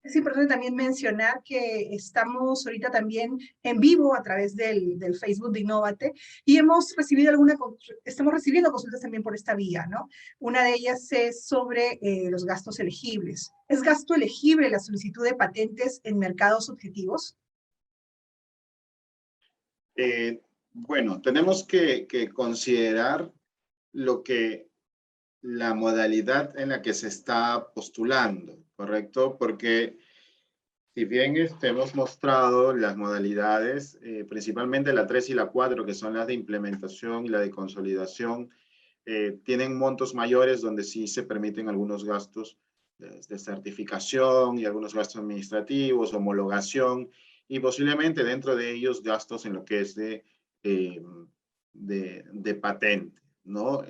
Es importante también mencionar que estamos ahorita también en vivo a través del Facebook de Innovate y estamos recibiendo consultas también por esta vía, ¿no? Una de ellas es sobre los gastos elegibles. ¿Es gasto elegible la solicitud de patentes en mercados objetivos? Bueno, tenemos que considerar lo que la modalidad en la que se está postulando, ¿correcto? Porque si bien hemos mostrado las modalidades, principalmente la 3 y la 4, que son las de implementación y la de consolidación, tienen montos mayores donde sí se permiten algunos gastos de certificación y algunos gastos administrativos, homologación, y posiblemente dentro de ellos gastos en lo que es eh, de patente, ¿no?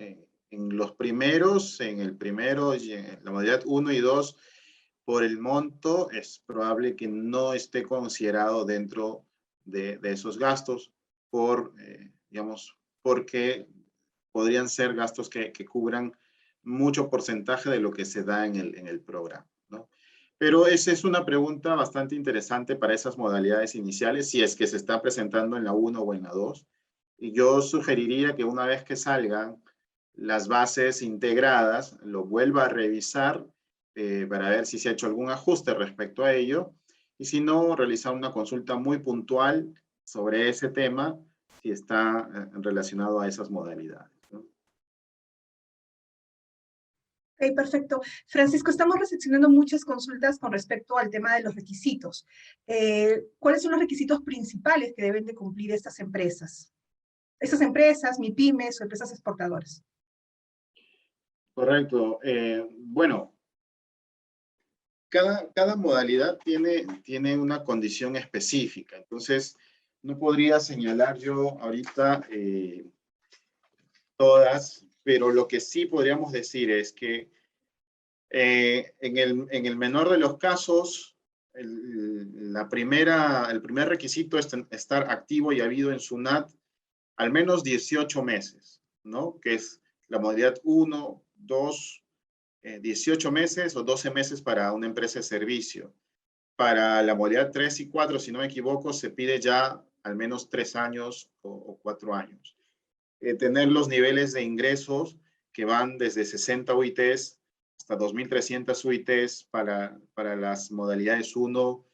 En los primeros, en el primero, en la modalidad 1 y 2, por el monto es probable que no esté considerado dentro de esos gastos digamos, porque podrían ser gastos que cubran mucho porcentaje de lo que se da en el programa, ¿no? Pero esa es una pregunta bastante interesante para esas modalidades iniciales, si es que se está presentando en la 1 o en la 2. Y yo sugeriría que una vez que salgan las bases integradas, lo vuelva a revisar para ver si se ha hecho algún ajuste respecto a ello. Y si no, realizar una consulta muy puntual sobre ese tema, si está relacionado a esas modalidades, ¿no? Ok, perfecto. Francisco, estamos recepcionando muchas consultas con respecto al tema de los requisitos. ¿Cuáles son los requisitos principales que deben de cumplir estas empresas? Estas empresas, MIPYMES o empresas exportadoras. Correcto. Bueno, cada modalidad tiene una condición específica. Entonces, no podría señalar yo ahorita todas, pero lo que sí podríamos decir es que en el menor de los casos, el primer requisito es estar activo y habido en SUNAT al menos 18 meses, ¿no? Que es la modalidad 1, 2, 18 meses o 12 meses para una empresa de servicio. Para la modalidad 3 y 4, si no me equivoco, se pide ya al menos 3 años o 4 años. Tener los niveles de ingresos que van desde 60 UITs hasta 2.300 UITs para las modalidades 1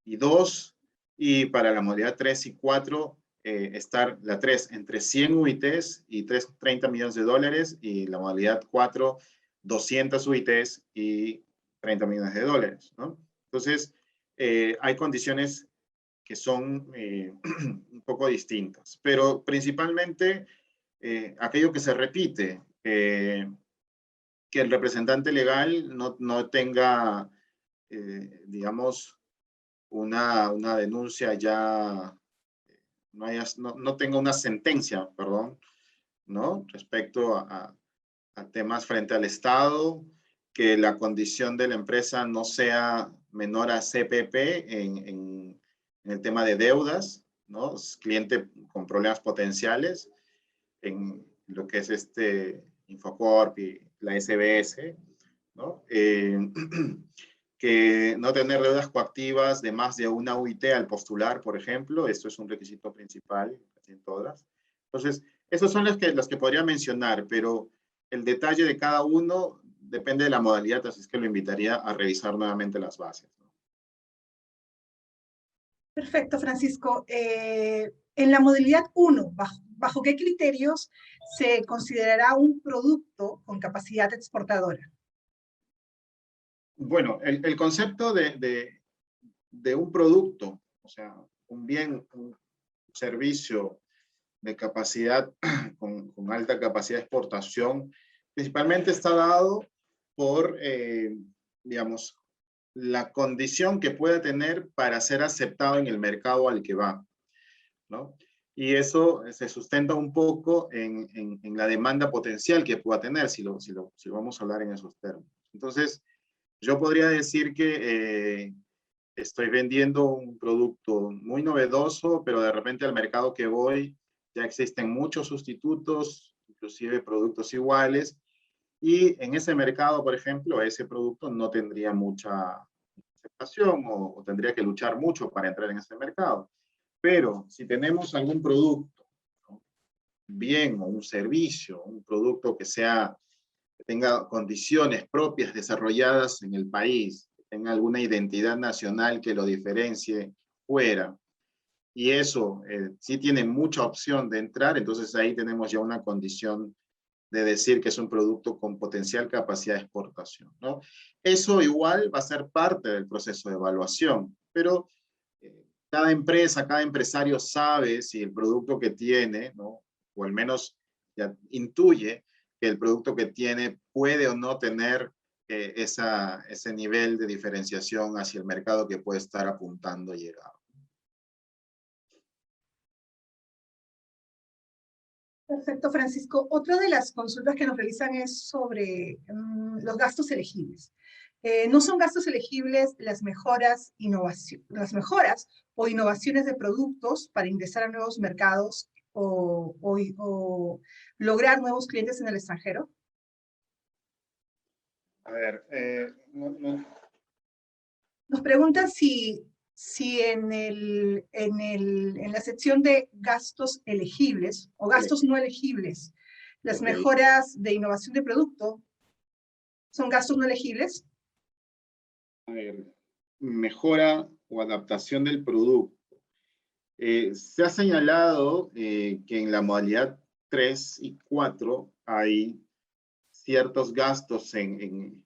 y 2, y para la modalidad 3 y 4, estar la 3 entre 100 UITs y 30 millones de dólares, y la modalidad 4, 200 UITs y 30 millones de dólares, ¿no? Entonces, hay condiciones que son un poco distintas, pero principalmente aquello que se repite, que el representante legal no tenga, digamos, una denuncia ya, no tenga una sentencia, perdón, ¿no? Respecto a temas frente al Estado, que la condición de la empresa no sea menor a CPP en el tema de deudas, ¿no? Cliente con problemas potenciales en lo que es Infocorp y la SBS, ¿no? Que no tener deudas coactivas de más de una UIT al postular, por ejemplo, esto es un requisito principal en todas. Entonces, esas son las que podría mencionar, pero el detalle de cada uno depende de la modalidad, así es que lo invitaría a revisar nuevamente las bases, ¿no? Perfecto, Francisco. En la modalidad 1, ¿bajo qué criterios se considerará un producto con capacidad exportadora? Bueno, el concepto de un producto, o sea, un bien, un servicio de capacidad, con alta capacidad de exportación, principalmente está dado por, digamos, la condición que pueda tener para ser aceptado en el mercado al que va, ¿no? Y eso se sustenta un poco en la demanda potencial que pueda tener, si lo vamos a hablar en esos términos. Entonces, yo podría decir que estoy vendiendo un producto muy novedoso, pero de repente al mercado que voy ya existen muchos sustitutos, inclusive productos iguales, y en ese mercado, por ejemplo, ese producto no tendría mucha aceptación o tendría que luchar mucho para entrar en ese mercado. Pero si tenemos algún producto, ¿no? Bien, o un servicio, un producto que tenga condiciones propias desarrolladas en el país, que tenga alguna identidad nacional que lo diferencie fuera, y eso sí tiene mucha opción de entrar, entonces ahí tenemos ya una condición de decir que es un producto con potencial capacidad de exportación, ¿no? Eso igual va a ser parte del proceso de evaluación, pero cada empresa, cada empresario sabe si el producto que tiene, ¿no? O al menos ya intuye que el producto que tiene puede o no tener ese nivel de diferenciación hacia el mercado que puede estar apuntando a llegar. Perfecto, Francisco. Otra de las consultas que nos realizan es sobre los gastos elegibles. No son gastos elegibles las mejoras o innovaciones de productos para ingresar a nuevos mercados o lograr nuevos clientes en el extranjero. A ver, Nos preguntan si en la sección de gastos elegibles o gastos no elegibles, las ok. mejoras de innovación de producto son gastos no elegibles. A ver, mejora o adaptación del producto. Se ha señalado que en la modalidad 3 y 4 hay ciertos gastos en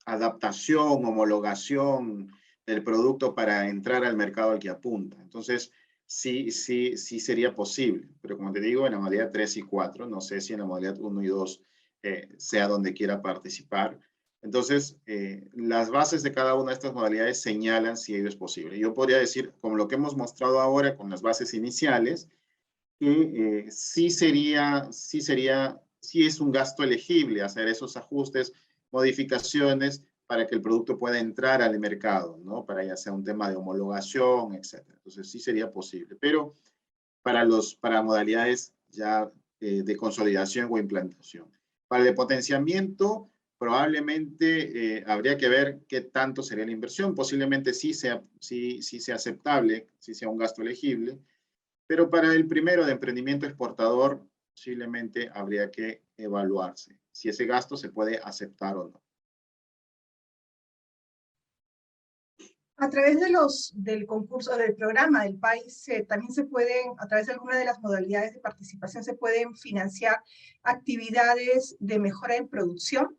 adaptación, homologación del producto para entrar al mercado al que apunta. Entonces, sí sería posible. Pero como te digo, en la modalidad 3 y 4, no sé si en la modalidad 1 y 2 sea donde quiera participar. Entonces, las bases de cada una de estas modalidades señalan si ello es posible. Yo podría decir, como lo que hemos mostrado ahora con las bases iniciales, que sí es un gasto elegible hacer esos ajustes, modificaciones para que el producto pueda entrar al mercado, ¿no? Para ya sea un tema de homologación, etc. Entonces sí sería posible, pero para modalidades ya de consolidación o implantación. Para el potenciamiento, probablemente habría que ver qué tanto sería la inversión. Posiblemente sí sea aceptable, sí sea un gasto elegible, pero para el primero de emprendimiento exportador, posiblemente habría que evaluarse si ese gasto se puede aceptar o no. A través del concurso, del programa del país, también se pueden, a través de alguna de las modalidades de participación, se pueden financiar actividades de mejora en producción.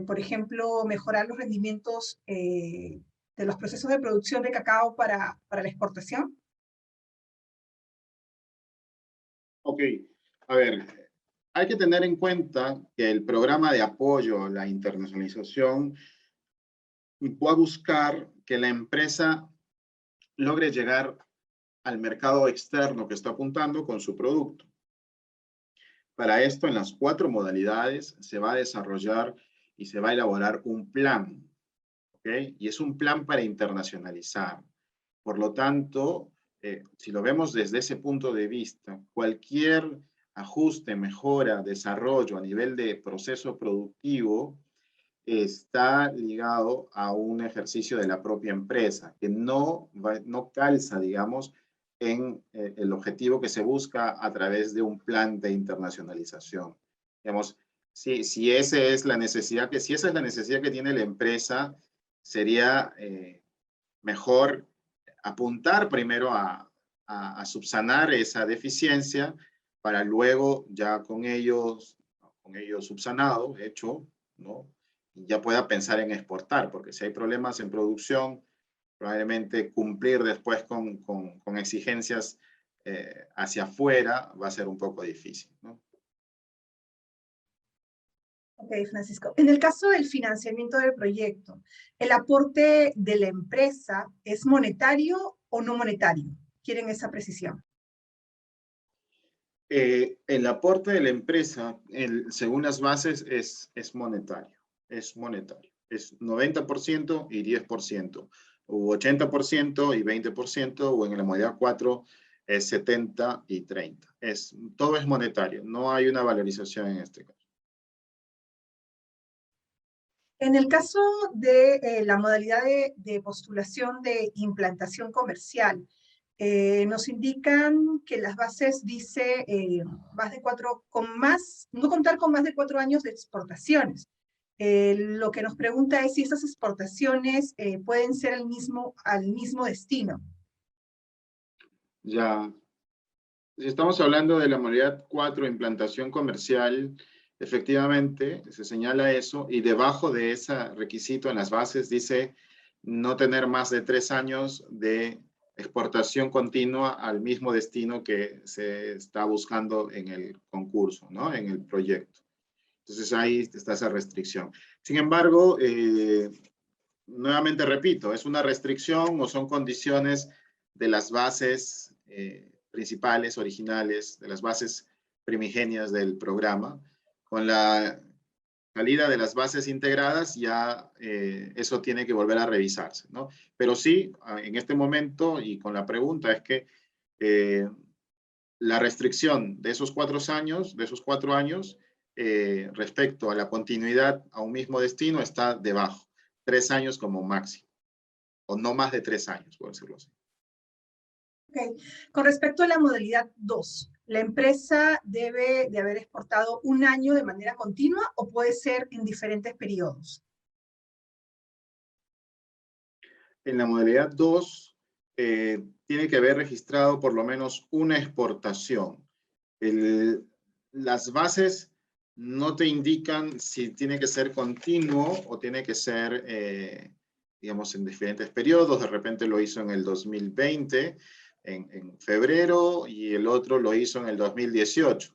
Por ejemplo, mejorar los rendimientos de los procesos de producción de cacao para la exportación. Ok, a ver, hay que tener en cuenta que el programa de apoyo a la internacionalización va a buscar que la empresa logre llegar al mercado externo que está apuntando con su producto. Para esto, en las 4 modalidades se va a desarrollar y se va a elaborar un plan, ¿ok? Y es un plan para internacionalizar. Por lo tanto, si lo vemos desde ese punto de vista, cualquier ajuste, mejora, desarrollo a nivel de proceso productivo está ligado a un ejercicio de la propia empresa, que no calza, digamos, en el objetivo que se busca a través de un plan de internacionalización. Digamos, si esa es la necesidad que tiene la empresa, sería mejor apuntar primero a subsanar esa deficiencia para luego ya con ellos subsanado, hecho, ¿no? ya pueda pensar en exportar, porque si hay problemas en producción, probablemente cumplir después con exigencias hacia afuera va a ser un poco difícil, ¿no? Ok, Francisco. En el caso del financiamiento del proyecto, ¿el aporte de la empresa es monetario o no monetario? ¿Quieren esa precisión? El aporte de la empresa, según las bases, es monetario. Es monetario. Es 90% y 10%, o 80% y 20%, o en la modalidad 4 es 70 y 30. Todo es monetario, no hay una valorización en este caso. En el caso de la modalidad de postulación de implantación comercial, nos indican que las bases dice no contar con más de 4 años de exportaciones. Lo que nos pregunta es si esas exportaciones pueden ser al mismo destino. Ya, si estamos hablando de la modalidad 4, implantación comercial, efectivamente se señala eso, y debajo de ese requisito en las bases dice no tener más de 3 años de exportación continua al mismo destino que se está buscando en el concurso, ¿no? En el proyecto. Entonces ahí está esa restricción. Sin embargo, nuevamente repito, es una restricción o son condiciones de las bases principales, originales, de las bases primigenias del programa. Con la salida de las bases integradas ya eso tiene que volver a revisarse, ¿no? Pero sí, en este momento y con la pregunta es que la restricción de esos 4 años, respecto a la continuidad a un mismo destino está debajo. 3 años como máximo, o no más de 3 años, por decirlo así. Okay. Con respecto a la modalidad 2, ¿la empresa debe de haber exportado un año de manera continua o puede ser en diferentes periodos? En la modalidad 2, tiene que haber registrado por lo menos una exportación. Las bases no te indican si tiene que ser continuo o tiene que ser, digamos, en diferentes periodos. De repente lo hizo en el 2020, en febrero, y el otro lo hizo en el 2018,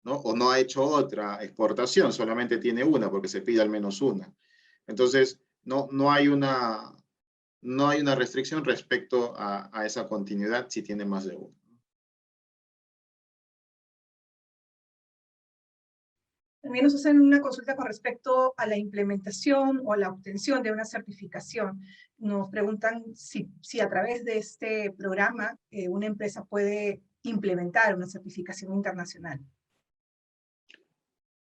¿no? O no ha hecho otra exportación, solamente tiene una porque se pide al menos una. Entonces, no hay una restricción respecto a esa continuidad si tiene más de uno. También nos hacen una consulta con respecto a la implementación o la obtención de una certificación. Nos preguntan si a través de este programa una empresa puede implementar una certificación internacional.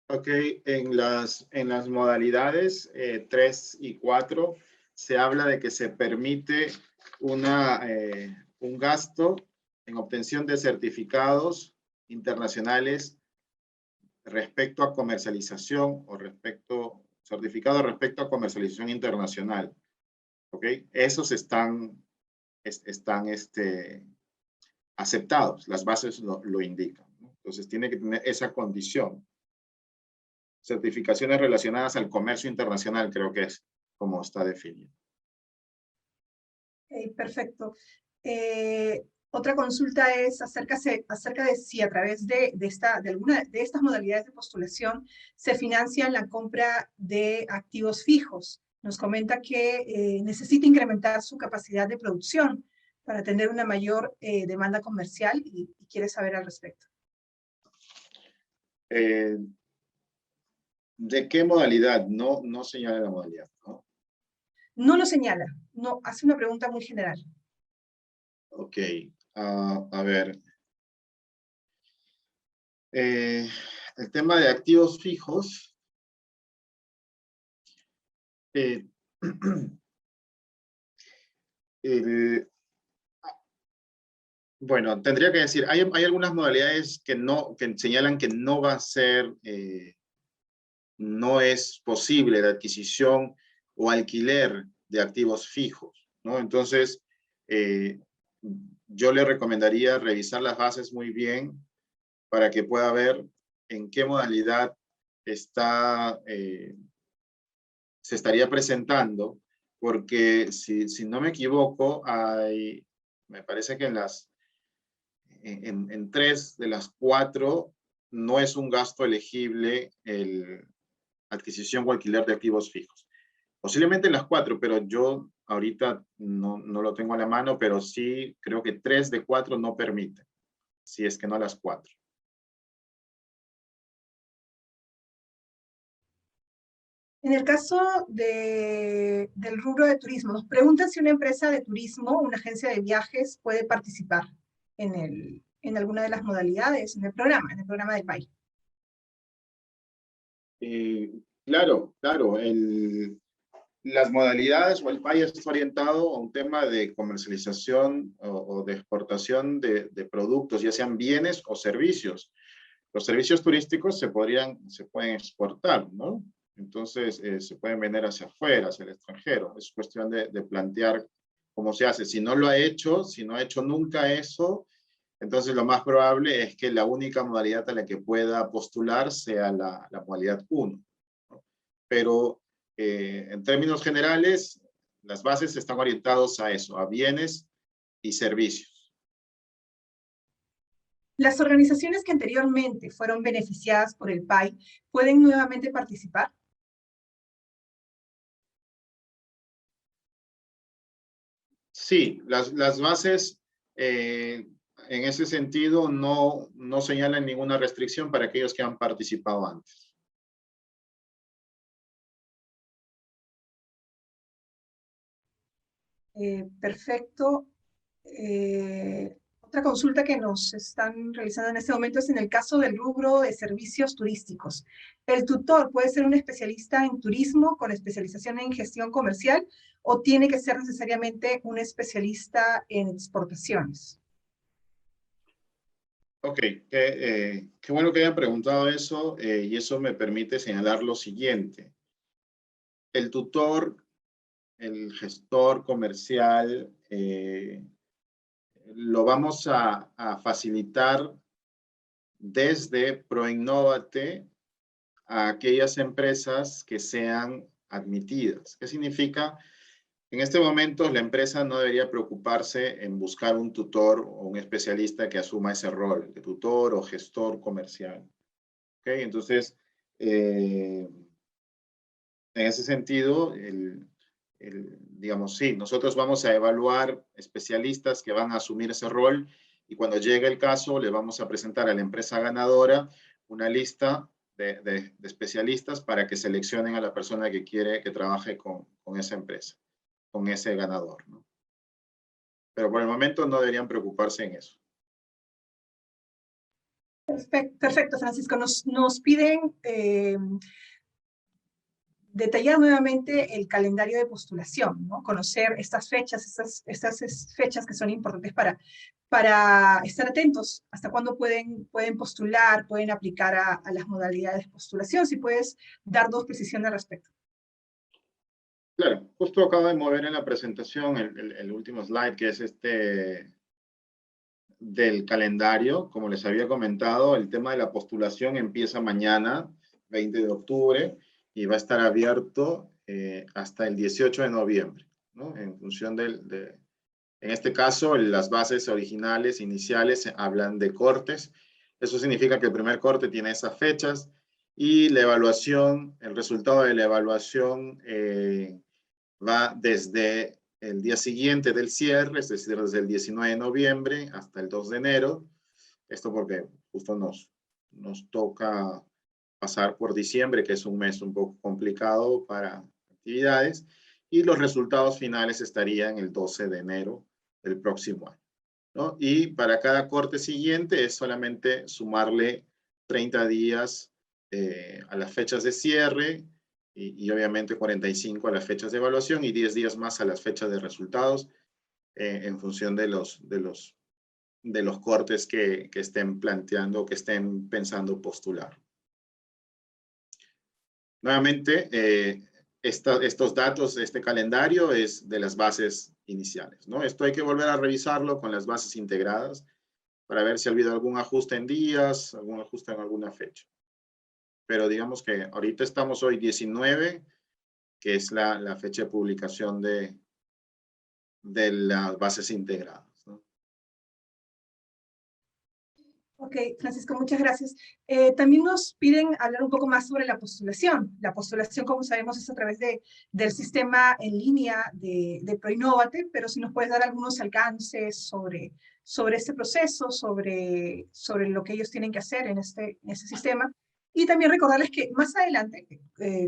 Ok, en las modalidades 3 y 4 se habla de que se permite un gasto en obtención de certificados internacionales respecto a comercialización o certificado respecto a comercialización internacional. ¿Ok? Esos están aceptados, las bases lo indican, ¿no? Entonces tiene que tener esa condición. Certificaciones relacionadas al comercio internacional, creo que es como está definido. Perfecto. Otra consulta es acerca de si a través de alguna de estas modalidades de postulación se financia la compra de activos fijos. Nos comenta que necesita incrementar su capacidad de producción para tener una mayor demanda comercial y quiere saber al respecto. ¿De qué modalidad? No señala la modalidad, ¿no? No lo señala, no, hace una pregunta muy general. Ok, a ver. El tema de activos fijos. Bueno, tendría que decir, hay algunas modalidades que señalan que no va a ser, no es posible la adquisición o alquiler de activos fijos, ¿no? Entonces, yo le recomendaría revisar las bases muy bien para que pueda ver en qué modalidad está se estaría presentando, porque si no me equivoco, me parece que en 3 de las 4 no es un gasto elegible el adquisición o alquiler de activos fijos. Posiblemente en las 4, pero yo ahorita no lo tengo a la mano, pero sí creo que 3 de 4 no permiten, si es que no las 4. En el caso del rubro de turismo, nos preguntan si una empresa de turismo, una agencia de viajes, puede participar en alguna de las modalidades, en el programa del país. Claro, claro. Las modalidades o el PAI está orientado a un tema de comercialización o de exportación de productos, ya sean bienes o servicios. Los servicios turísticos se pueden exportar, ¿no? Entonces, se pueden vender hacia afuera, hacia el extranjero. Es cuestión de plantear cómo se hace. Si no lo ha hecho, si no ha hecho nunca eso, entonces lo más probable es que la única modalidad a la que pueda postular sea la modalidad 1, ¿no? Pero en términos generales, las bases están orientadas a eso, a bienes y servicios. ¿Las organizaciones que anteriormente fueron beneficiadas por el PAI pueden nuevamente participar? Sí, las bases en ese sentido no señalan ninguna restricción para aquellos que han participado antes. Perfecto. Otra consulta que nos están realizando en este momento es en el caso del rubro de servicios turísticos. ¿El tutor puede ser un especialista en turismo con especialización en gestión comercial o tiene que ser necesariamente un especialista en exportaciones? Ok, qué bueno que hayan preguntado eso y eso me permite señalar lo siguiente. El tutor, el gestor comercial, lo vamos a facilitar desde ProInnovate a aquellas empresas que sean admitidas. ¿Qué significa? En este momento la empresa no debería preocuparse en buscar un tutor o un especialista que asuma ese rol de tutor o gestor comercial. ¿Okay? Entonces, en ese sentido, digamos, sí, nosotros vamos a evaluar especialistas que van a asumir ese rol y cuando llegue el caso le vamos a presentar a la empresa ganadora una lista de especialistas para que seleccionen a la persona que quiere que trabaje con esa empresa, con ese ganador, ¿no? Pero por el momento no deberían preocuparse en eso. Perfecto, Francisco. Nos piden detallar nuevamente el calendario de postulación, ¿no? Conocer estas fechas que son importantes para estar atentos. ¿Hasta cuándo pueden postular, pueden aplicar a las modalidades de postulación? Si puedes darnos precisión al respecto. Claro, justo acabo de mover en la presentación el último slide, que es del calendario. Como les había comentado, el tema de la postulación empieza mañana, 20 de octubre, y va a estar abierto hasta el 18 de noviembre, ¿no? En función en este caso, las bases originales, iniciales, hablan de cortes. Eso significa que el primer corte tiene esas fechas y la evaluación, el resultado de la evaluación va desde el día siguiente del cierre, es decir, desde el 19 de noviembre hasta el 2 de enero. Esto porque justo nos toca pasar por diciembre, que es un mes un poco complicado para actividades, y los resultados finales estarían el 12 de enero del próximo año, ¿no? Y para cada corte siguiente es solamente sumarle 30 días a las fechas de cierre y obviamente 45 a las fechas de evaluación y 10 días más a las fechas de resultados en función de los cortes que estén planteando, que estén pensando postular. Nuevamente, estos datos, este calendario es de las bases iniciales, ¿no? Esto hay que volver a revisarlo con las bases integradas para ver si ha habido algún ajuste en días, algún ajuste en alguna fecha. Pero digamos que ahorita estamos hoy 19, que es la fecha de publicación de las bases integradas, ¿no? Ok, Francisco, muchas gracias. También nos piden hablar un poco más sobre la postulación. La postulación, como sabemos, es a través del sistema en línea de ProInnovate, pero si nos puedes dar algunos alcances sobre este proceso, sobre lo que ellos tienen que hacer en este sistema. Y también recordarles que más adelante,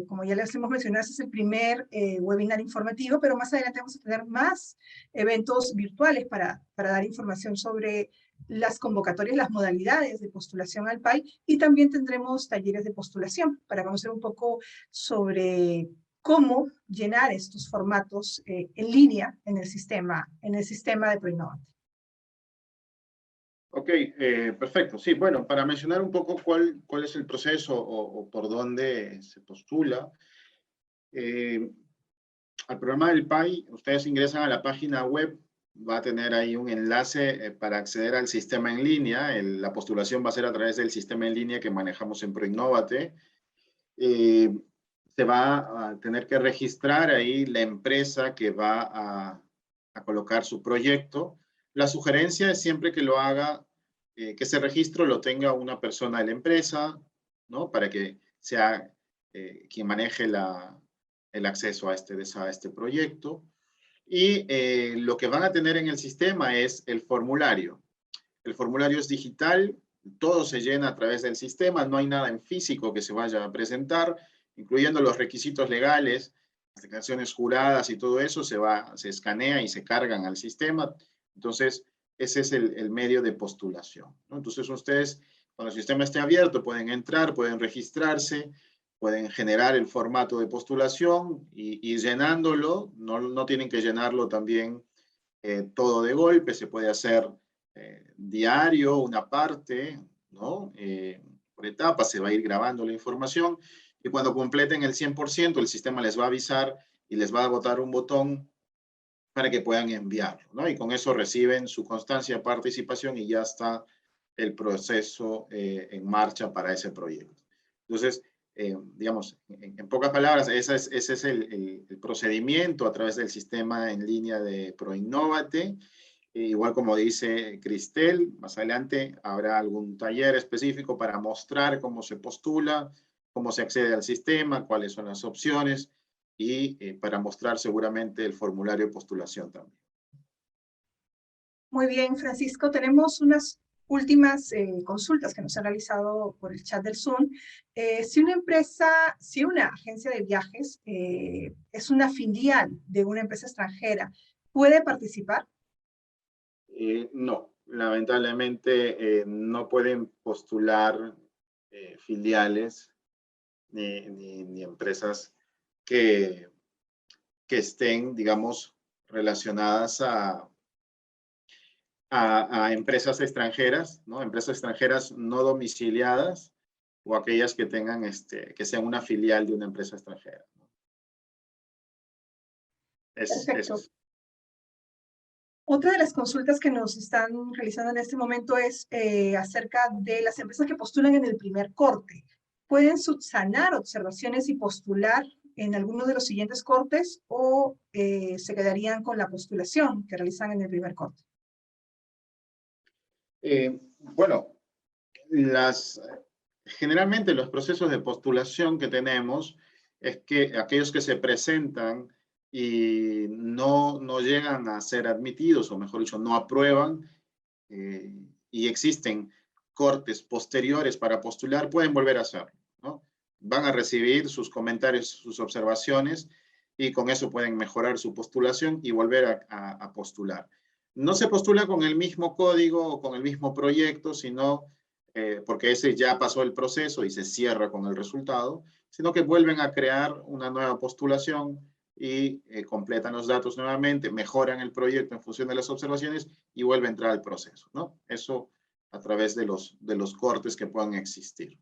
como ya les hemos mencionado, este es el primer webinar informativo, pero más adelante vamos a tener más eventos virtuales para dar información sobre las convocatorias, las modalidades de postulación al PAI, y también tendremos talleres de postulación para conocer un poco sobre cómo llenar estos formatos en línea en el sistema de ProInnovate. Ok, perfecto. Sí, bueno, para mencionar un poco cuál es el proceso o por dónde se postula, al programa del PAI, ustedes ingresan a la página web, va a tener ahí un enlace para acceder al sistema en línea. La postulación va a ser a través del sistema en línea que manejamos en ProInnovate. Se va a tener que registrar ahí la empresa que va a colocar su proyecto. La sugerencia es siempre que lo haga, que ese registro lo tenga una persona de la empresa, ¿no? Para que sea quien maneje el acceso a este proyecto. Y lo que van a tener en el sistema es el formulario. El formulario es digital, todo se llena a través del sistema, no hay nada en físico que se vaya a presentar, incluyendo los requisitos legales, las declaraciones juradas y todo eso se escanea y se cargan al sistema. Entonces, ese es el medio de postulación, ¿no? Entonces, ustedes, cuando el sistema esté abierto, pueden entrar, pueden registrarse, pueden generar el formato de postulación y llenándolo, no tienen que llenarlo también todo de golpe, se puede hacer diario, una parte, ¿no? Por etapas se va a ir grabando la información y cuando completen el 100%, el sistema les va a avisar y les va a botar un botón para que puedan enviarlo, ¿no? Y con eso reciben su constancia de participación y ya está el proceso en marcha para ese proyecto. Entonces, digamos, en pocas palabras, ese es el procedimiento a través del sistema en línea de ProInnovate. Igual como dice Cristel, más adelante habrá algún taller específico para mostrar cómo se postula, cómo se accede al sistema, cuáles son las opciones y para mostrar seguramente el formulario de postulación también. Muy bien, Francisco. Tenemos unas últimas consultas que nos han realizado por el chat del Zoom. Si una agencia de viajes es una filial de una empresa extranjera, ¿puede participar? No, lamentablemente no pueden postular filiales ni empresas que estén, digamos, relacionadas a empresas extranjeras, ¿no? Empresas extranjeras no domiciliadas o aquellas que tengan, que sean una filial de una empresa extranjera, ¿no? Perfecto. Eso. Otra de las consultas que nos están realizando en este momento es acerca de las empresas que postulan en el primer corte. ¿Pueden subsanar observaciones y postular en alguno de los siguientes cortes o se quedarían con la postulación que realizan en el primer corte? Bueno, generalmente los procesos de postulación que tenemos es que aquellos que se presentan y no llegan a ser admitidos, o mejor dicho, no aprueban, y existen cortes posteriores para postular, pueden volver a hacerlo, ¿no? Van a recibir sus comentarios, sus observaciones, y con eso pueden mejorar su postulación y volver a postular. No se postula con el mismo código o con el mismo proyecto, sino porque ese ya pasó el proceso y se cierra con el resultado, sino que vuelven a crear una nueva postulación y completan los datos nuevamente, mejoran el proyecto en función de las observaciones y vuelve a entrar al proceso, ¿no? Eso a través de los cortes que puedan existir.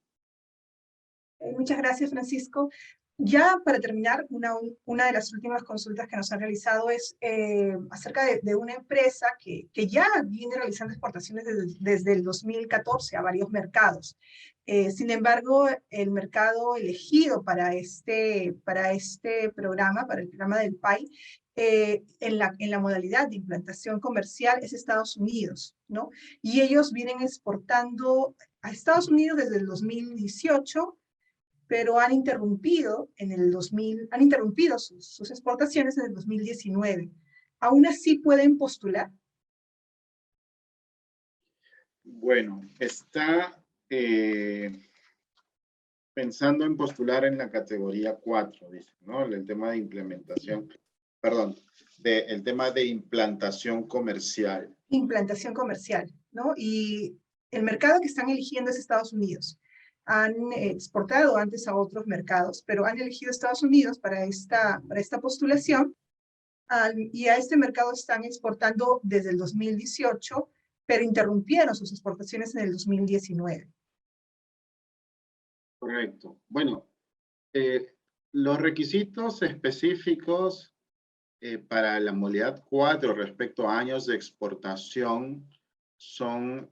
Muchas gracias, Francisco. Ya para terminar, una de las últimas consultas que nos han realizado es acerca de una empresa que ya viene realizando exportaciones desde el 2014 a varios mercados. Sin embargo, el mercado elegido para este programa, para el programa del PAI, en la modalidad de implantación comercial es Estados Unidos, ¿no? Y ellos vienen exportando a Estados Unidos desde el 2018, pero han interrumpido sus exportaciones en el 2019. ¿Aún así pueden postular? Bueno, está pensando en postular en la categoría 4, dice, ¿no? El tema de implementación, perdón, el tema de implantación comercial. Implantación comercial, ¿no? Y el mercado que están eligiendo es Estados Unidos. Han exportado antes a otros mercados, pero han elegido Estados Unidos para esta postulación, y a este mercado están exportando desde el 2018, pero interrumpieron sus exportaciones en el 2019. Correcto. Bueno, los requisitos específicos para la modalidad 4 respecto a años de exportación son,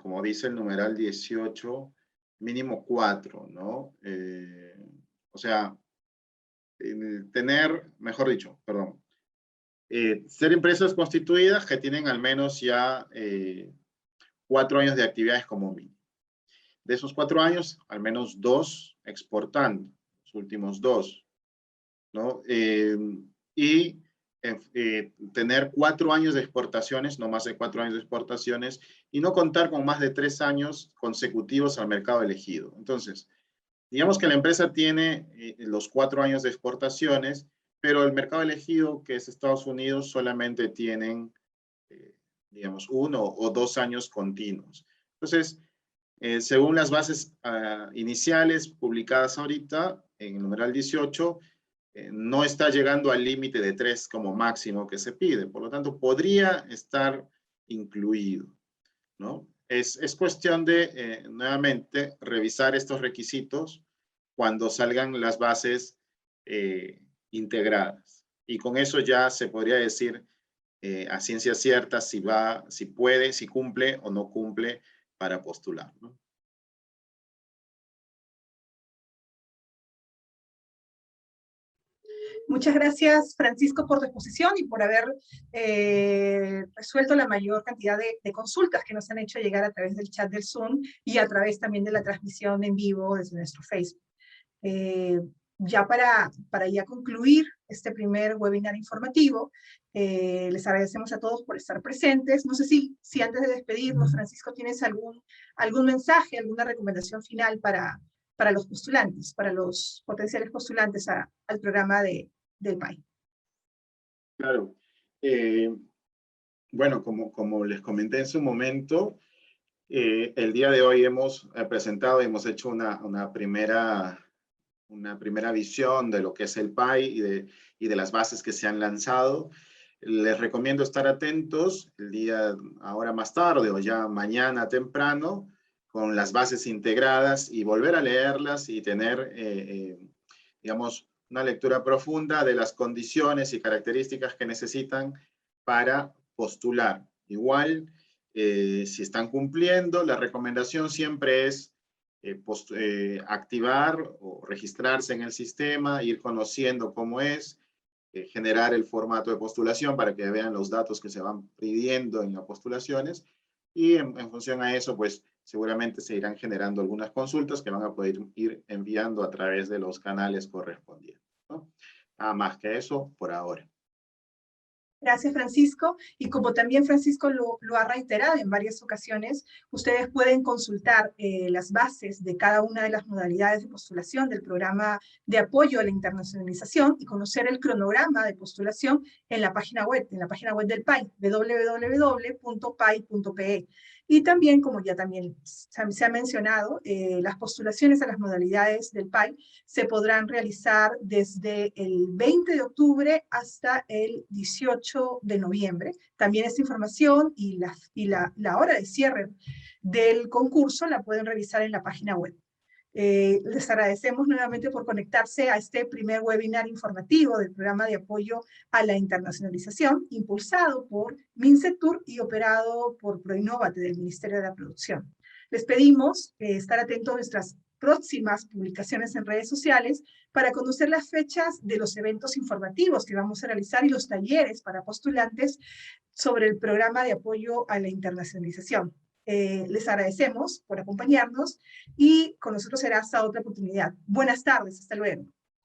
como dice el numeral 18, mínimo 4, ¿no? O sea, tener, mejor dicho, perdón, ser empresas constituidas que tienen al menos ya 4 años de actividades como mínimo. De esos 4 años, al menos 2 exportando, los últimos 2, ¿no? Y tener 4 años de exportaciones, no más de 4 años de exportaciones, y no contar con más de 3 años consecutivos al mercado elegido. Entonces, digamos que la empresa tiene los 4 años de exportaciones, pero el mercado elegido, que es Estados Unidos, solamente tienen, digamos, 1 o 2 años continuos. Entonces, según las bases iniciales publicadas ahorita, en el numeral 18, no está llegando al límite de 3 como máximo que se pide. Por lo tanto, podría estar incluido, ¿no? Es cuestión de, nuevamente, revisar estos requisitos cuando salgan las bases integradas. Y con eso ya se podría decir a ciencia cierta si puede, si cumple o no cumple para postular, ¿no? Muchas gracias, Francisco, por tu exposición y por haber resuelto la mayor cantidad de consultas que nos han hecho llegar a través del chat del Zoom y a través también de la transmisión en vivo desde nuestro Facebook. Ya para ya concluir este primer webinar informativo, les agradecemos a todos por estar presentes. No sé si antes de despedirnos, Francisco, tienes algún mensaje, alguna recomendación final para los postulantes, para los potenciales postulantes al programa del PAI. Claro. Bueno, como les comenté en su momento, el día de hoy hemos presentado y hemos hecho una primera visión de lo que es el PAI y de las bases que se han lanzado. Les recomiendo estar atentos el día, ahora más tarde o ya mañana temprano, con las bases integradas y volver a leerlas y tener, digamos, una lectura profunda de las condiciones y características que necesitan para postular. Igual, si están cumpliendo, la recomendación siempre es activar o registrarse en el sistema, ir conociendo cómo es, generar el formato de postulación para que vean los datos que se van pidiendo en las postulaciones y en función a eso, pues seguramente se irán generando algunas consultas que van a poder ir enviando a través de los canales correspondientes, ¿no? Nada más que eso por ahora. Gracias, Francisco. Y como también Francisco lo ha reiterado en varias ocasiones, ustedes pueden consultar las bases de cada una de las modalidades de postulación del programa de apoyo a la internacionalización y conocer el cronograma de postulación en la página web del PAI, www.pai.pe. Y también, como ya también se ha mencionado, las postulaciones a las modalidades del PAI se podrán realizar desde el 20 de octubre hasta el 18 de noviembre. También esta información y la hora de cierre del concurso la pueden revisar en la página web. Les agradecemos nuevamente por conectarse a este primer webinar informativo del programa de apoyo a la internacionalización, impulsado por MINCETUR y operado por Proinnovate del Ministerio de la Producción. Les pedimos estar atentos a nuestras próximas publicaciones en redes sociales para conocer las fechas de los eventos informativos que vamos a realizar y los talleres para postulantes sobre el programa de apoyo a la internacionalización. Les agradecemos por acompañarnos y con nosotros será hasta otra oportunidad. Buenas tardes, hasta luego.